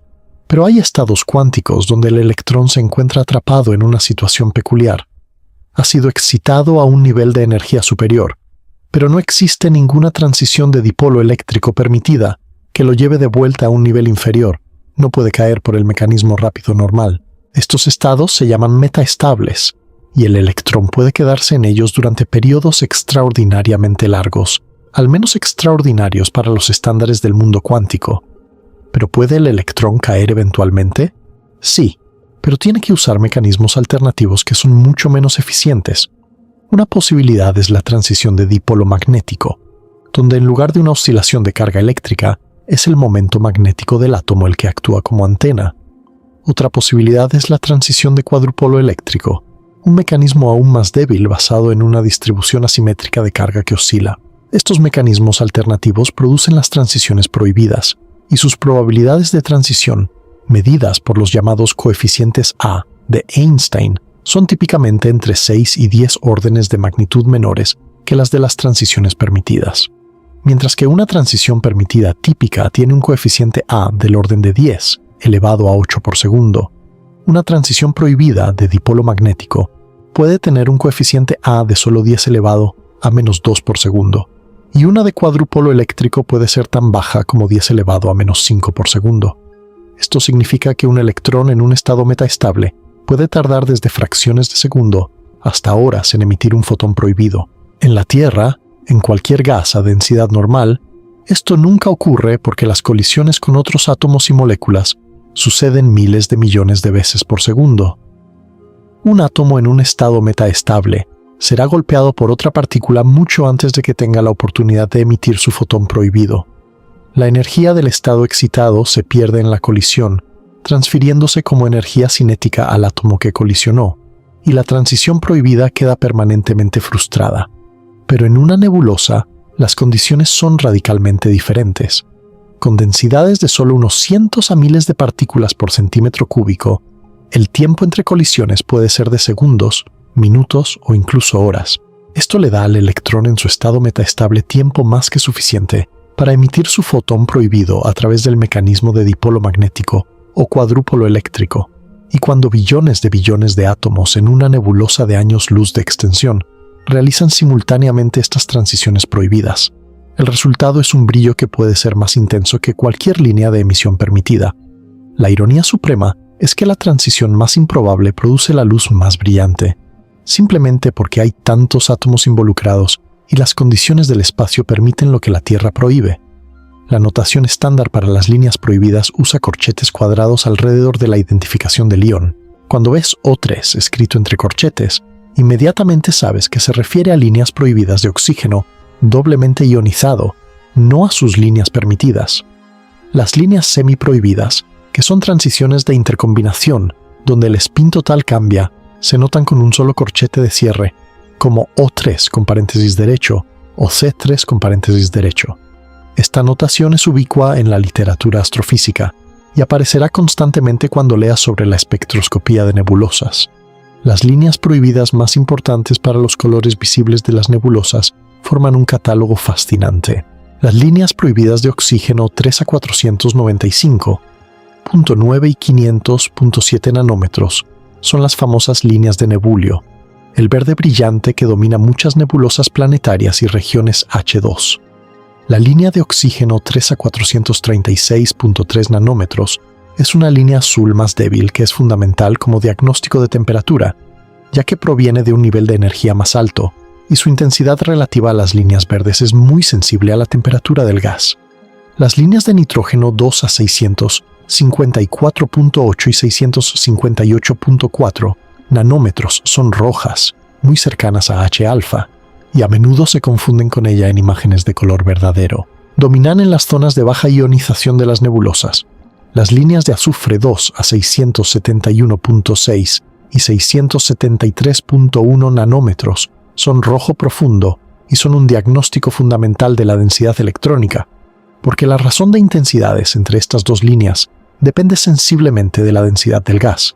Pero hay estados cuánticos donde el electrón se encuentra atrapado en una situación peculiar. Ha sido excitado a un nivel de energía superior, pero no existe ninguna transición de dipolo eléctrico permitida que lo lleve de vuelta a un nivel inferior. No puede caer por el mecanismo rápido normal. Estos estados se llaman metaestables, y el electrón puede quedarse en ellos durante periodos extraordinariamente largos, al menos extraordinarios para los estándares del mundo cuántico. ¿Pero puede el electrón caer eventualmente? Sí, pero tiene que usar mecanismos alternativos que son mucho menos eficientes. Una posibilidad es la transición de dipolo magnético, donde en lugar de una oscilación de carga eléctrica, es el momento magnético del átomo el que actúa como antena. Otra posibilidad es la transición de cuadrupolo eléctrico, un mecanismo aún más débil basado en una distribución asimétrica de carga que oscila. Estos mecanismos alternativos producen las transiciones prohibidas, y sus probabilidades de transición, medidas por los llamados coeficientes A de Einstein, son típicamente entre 6 y 10 órdenes de magnitud menores que las de las transiciones permitidas. Mientras que una transición permitida típica tiene un coeficiente A del orden de 10, elevado a 8 por segundo, una transición prohibida de dipolo magnético puede tener un coeficiente A de solo 10 elevado a menos 2 por segundo, y una de cuadrupolo eléctrico puede ser tan baja como 10 elevado a menos 5 por segundo. Esto significa que un electrón en un estado metaestable puede tardar desde fracciones de segundo hasta horas en emitir un fotón prohibido. En la Tierra, en cualquier gas a densidad normal, esto nunca ocurre porque las colisiones con otros átomos y moléculas suceden miles de millones de veces por segundo. Un átomo en un estado metaestable será golpeado por otra partícula mucho antes de que tenga la oportunidad de emitir su fotón prohibido. La energía del estado excitado se pierde en la colisión, transfiriéndose como energía cinética al átomo que colisionó, y la transición prohibida queda permanentemente frustrada. Pero en una nebulosa, las condiciones son radicalmente diferentes. Con densidades de solo unos cientos a miles de partículas por centímetro cúbico, el tiempo entre colisiones puede ser de segundos, minutos o incluso horas. Esto le da al electrón en su estado metaestable tiempo más que suficiente para emitir su fotón prohibido a través del mecanismo de dipolo magnético o cuadrúpolo eléctrico, y cuando billones de átomos en una nebulosa de años luz de extensión realizan simultáneamente estas transiciones prohibidas, el resultado es un brillo que puede ser más intenso que cualquier línea de emisión permitida. La ironía suprema es que la transición más improbable produce la luz más brillante, simplemente porque hay tantos átomos involucrados y las condiciones del espacio permiten lo que la Tierra prohíbe. La notación estándar para las líneas prohibidas usa corchetes cuadrados alrededor de la identificación del ion. Cuando ves O3 escrito entre corchetes, inmediatamente sabes que se refiere a líneas prohibidas de oxígeno doblemente ionizado, no a sus líneas permitidas. Las líneas semiprohibidas, que son transiciones de intercombinación, donde el spin total cambia, se notan con un solo corchete de cierre, como O3 con paréntesis derecho o C3 con paréntesis derecho. Esta notación es ubicua en la literatura astrofísica y aparecerá constantemente cuando leas sobre la espectroscopía de nebulosas. Las líneas prohibidas más importantes para los colores visibles de las nebulosas forman un catálogo fascinante. Las líneas prohibidas de oxígeno 3 a 495, 0.9 y 500.7 nanómetros son las famosas líneas de nebulio, el verde brillante que domina muchas nebulosas planetarias y regiones H2. La línea de oxígeno 3 a 436.3 nanómetros es una línea azul más débil que es fundamental como diagnóstico de temperatura, ya que proviene de un nivel de energía más alto, y su intensidad relativa a las líneas verdes es muy sensible a la temperatura del gas. Las líneas de nitrógeno 2 a 654.8 y 658.4 nanómetros son rojas, muy cercanas a H-alfa, y a menudo se confunden con ella en imágenes de color verdadero. Dominan en las zonas de baja ionización de las nebulosas. Las líneas de azufre 2 a 671.6 y 673.1 nanómetros son rojo profundo y son un diagnóstico fundamental de la densidad electrónica, porque la razón de intensidades entre estas dos líneas depende sensiblemente de la densidad del gas.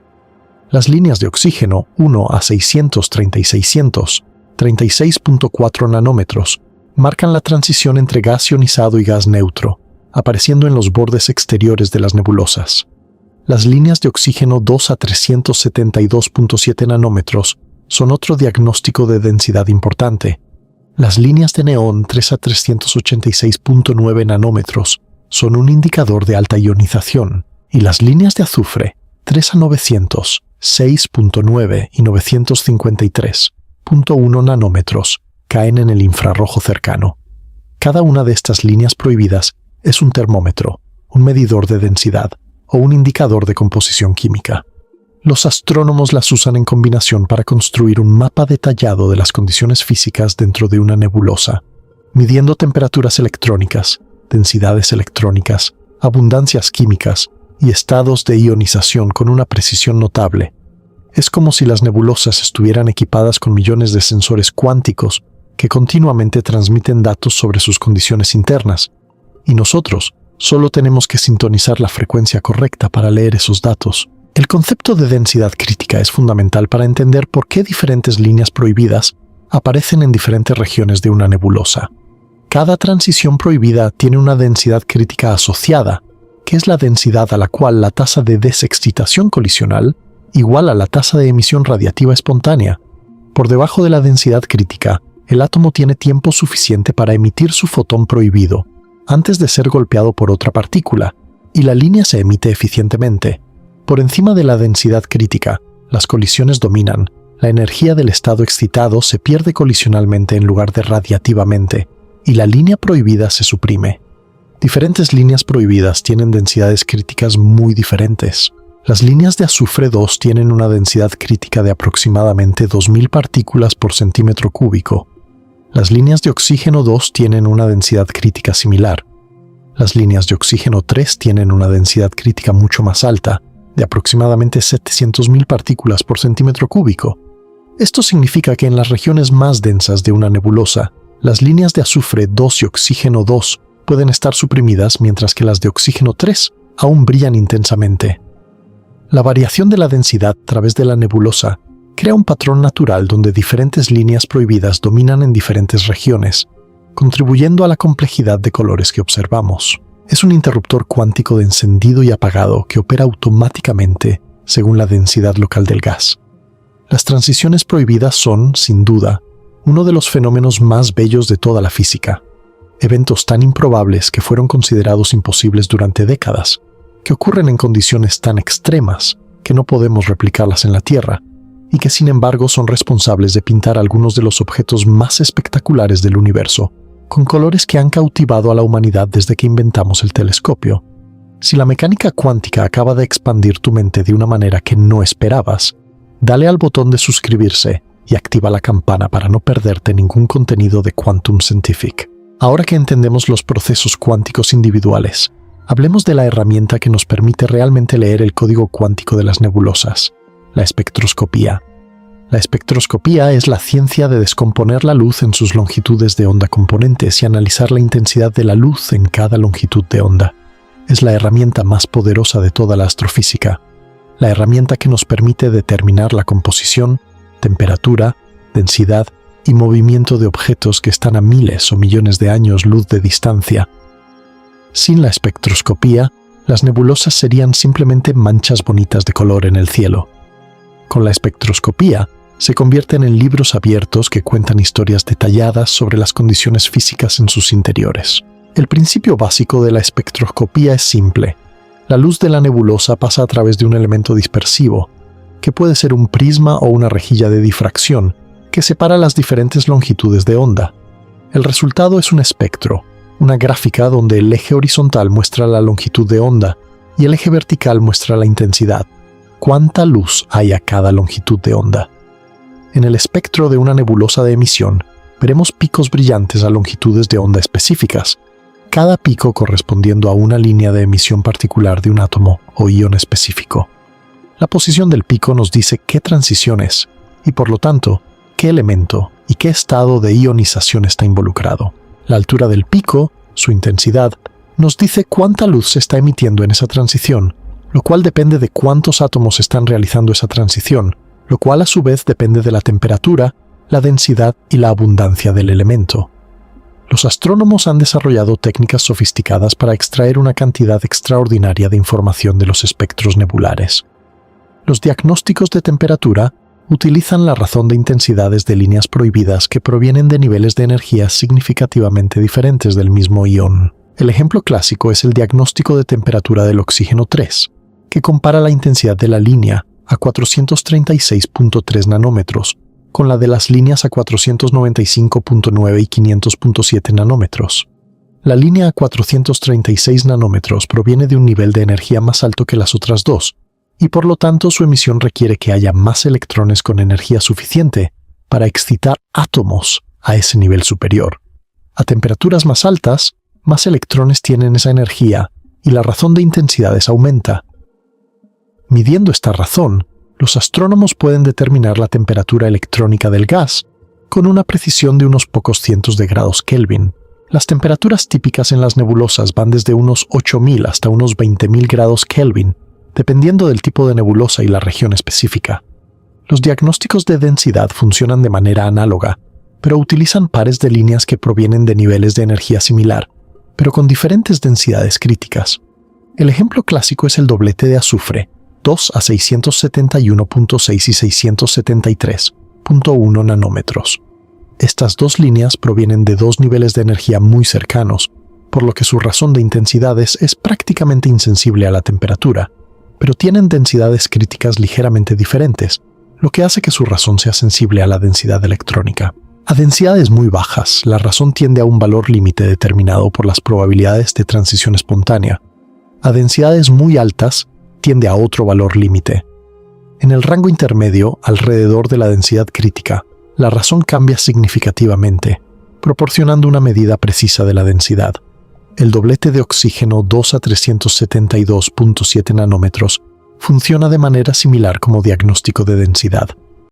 Las líneas de oxígeno 1 a 630 y 600, 36.4 nanómetros, marcan la transición entre gas ionizado y gas neutro, apareciendo en los bordes exteriores de las nebulosas. Las líneas de oxígeno 2 a 372.7 nanómetros son otro diagnóstico de densidad importante. Las líneas de neón 3 a 386.9 nanómetros son un indicador de alta ionización, y las líneas de azufre 3 a 900, 6.9 y 953.1 nanómetros caen en el infrarrojo cercano. Cada una de estas líneas prohibidas es un termómetro, un medidor de densidad o un indicador de composición química. Los astrónomos las usan en combinación para construir un mapa detallado de las condiciones físicas dentro de una nebulosa, midiendo temperaturas electrónicas, densidades electrónicas, abundancias químicas y estados de ionización con una precisión notable. Es como si las nebulosas estuvieran equipadas con millones de sensores cuánticos que continuamente transmiten datos sobre sus condiciones internas, y nosotros solo tenemos que sintonizar la frecuencia correcta para leer esos datos. El concepto de densidad crítica es fundamental para entender por qué diferentes líneas prohibidas aparecen en diferentes regiones de una nebulosa. Cada transición prohibida tiene una densidad crítica asociada, que es la densidad a la cual la tasa de desexcitación colisional igual a la tasa de emisión radiativa espontánea. Por debajo de la densidad crítica, el átomo tiene tiempo suficiente para emitir su fotón prohibido, antes de ser golpeado por otra partícula, y la línea se emite eficientemente. Por encima de la densidad crítica, las colisiones dominan, La energía del estado excitado se pierde colisionalmente en lugar de radiativamente, y la línea prohibida se suprime. Diferentes líneas prohibidas tienen densidades críticas muy diferentes. Las líneas de azufre 2 tienen una densidad crítica de aproximadamente 2000 partículas por centímetro cúbico. Las líneas de oxígeno 2 tienen una densidad crítica similar. Las líneas de oxígeno 3 tienen una densidad crítica mucho más alta, de aproximadamente 700.000 partículas por centímetro cúbico. Esto significa que en las regiones más densas de una nebulosa, las líneas de azufre 2 y oxígeno 2 pueden estar suprimidas mientras que las de oxígeno 3 aún brillan intensamente. La variación de la densidad a través de la nebulosa crea un patrón natural donde diferentes líneas prohibidas dominan en diferentes regiones, contribuyendo a la complejidad de colores que observamos. Es un interruptor cuántico de encendido y apagado que opera automáticamente según la densidad local del gas. Las transiciones prohibidas son, sin duda, uno de los fenómenos más bellos de toda la física. Eventos tan improbables que fueron considerados imposibles durante décadas, que ocurren en condiciones tan extremas que no podemos replicarlas en la Tierra, y que sin embargo son responsables de pintar algunos de los objetos más espectaculares del universo, con colores que han cautivado a la humanidad desde que inventamos el telescopio. Si la mecánica cuántica acaba de expandir tu mente de una manera que no esperabas, dale al botón de suscribirse y activa la campana para no perderte ningún contenido de Quantum Scientific. Ahora que entendemos los procesos cuánticos individuales, hablemos de la herramienta que nos permite realmente leer el código cuántico de las nebulosas, la espectroscopía. La espectroscopía es la ciencia de descomponer la luz en sus longitudes de onda componentes y analizar la intensidad de la luz en cada longitud de onda. Es la herramienta más poderosa de toda la astrofísica, la herramienta que nos permite determinar la composición, temperatura, densidad y movimiento de objetos que están a miles o millones de años luz de distancia. Sin la espectroscopía, las nebulosas serían simplemente manchas bonitas de color en el cielo. Con la espectroscopía, se convierten en libros abiertos que cuentan historias detalladas sobre las condiciones físicas en sus interiores. El principio básico de la espectroscopía es simple. La luz de la nebulosa pasa a través de un elemento dispersivo, que puede ser un prisma o una rejilla de difracción, que separa las diferentes longitudes de onda. El resultado es un espectro, una gráfica donde el eje horizontal muestra la longitud de onda y el eje vertical muestra la intensidad. ¿Cuánta luz hay a cada longitud de onda? En el espectro de una nebulosa de emisión, veremos picos brillantes a longitudes de onda específicas, cada pico correspondiendo a una línea de emisión particular de un átomo o ion específico. La posición del pico nos dice qué transición es, y por lo tanto, qué elemento y qué estado de ionización está involucrado. La altura del pico, su intensidad, nos dice cuánta luz se está emitiendo en esa transición, lo cual depende de cuántos átomos están realizando esa transición, lo cual a su vez depende de la temperatura, la densidad y la abundancia del elemento. Los astrónomos han desarrollado técnicas sofisticadas para extraer una cantidad extraordinaria de información de los espectros nebulares. Los diagnósticos de temperatura utilizan la razón de intensidades de líneas prohibidas que provienen de niveles de energía significativamente diferentes del mismo ion. El ejemplo clásico es el diagnóstico de temperatura del oxígeno 3, que compara la intensidad de la línea a 436.3 nanómetros con la de las líneas a 495.9 y 500.7 nanómetros. La línea a 436 nanómetros proviene de un nivel de energía más alto que las otras dos, y por lo tanto su emisión requiere que haya más electrones con energía suficiente para excitar átomos a ese nivel superior. A temperaturas más altas, más electrones tienen esa energía y la razón de intensidades aumenta. Midiendo esta razón, los astrónomos pueden determinar la temperatura electrónica del gas con una precisión de unos pocos cientos de grados Kelvin. Las temperaturas típicas en las nebulosas van desde unos 8.000 hasta unos 20.000 grados Kelvin, dependiendo del tipo de nebulosa y la región específica. Los diagnósticos de densidad funcionan de manera análoga, pero utilizan pares de líneas que provienen de niveles de energía similar, pero con diferentes densidades críticas. El ejemplo clásico es el doblete de azufre, 2 a 671.6 y 673.1 nanómetros. Estas dos líneas provienen de dos niveles de energía muy cercanos, por lo que su razón de intensidades es prácticamente insensible a la temperatura, pero tienen densidades críticas ligeramente diferentes, lo que hace que su razón sea sensible a la densidad electrónica. A densidades muy bajas, la razón tiende a un valor límite determinado por las probabilidades de transición espontánea. A densidades muy altas, tiende a otro valor límite. En el rango intermedio, alrededor de la densidad crítica, la razón cambia significativamente, proporcionando una medida precisa de la densidad. El doblete de oxígeno 2 a 372.7 nanómetros funciona de manera similar como diagnóstico de densidad.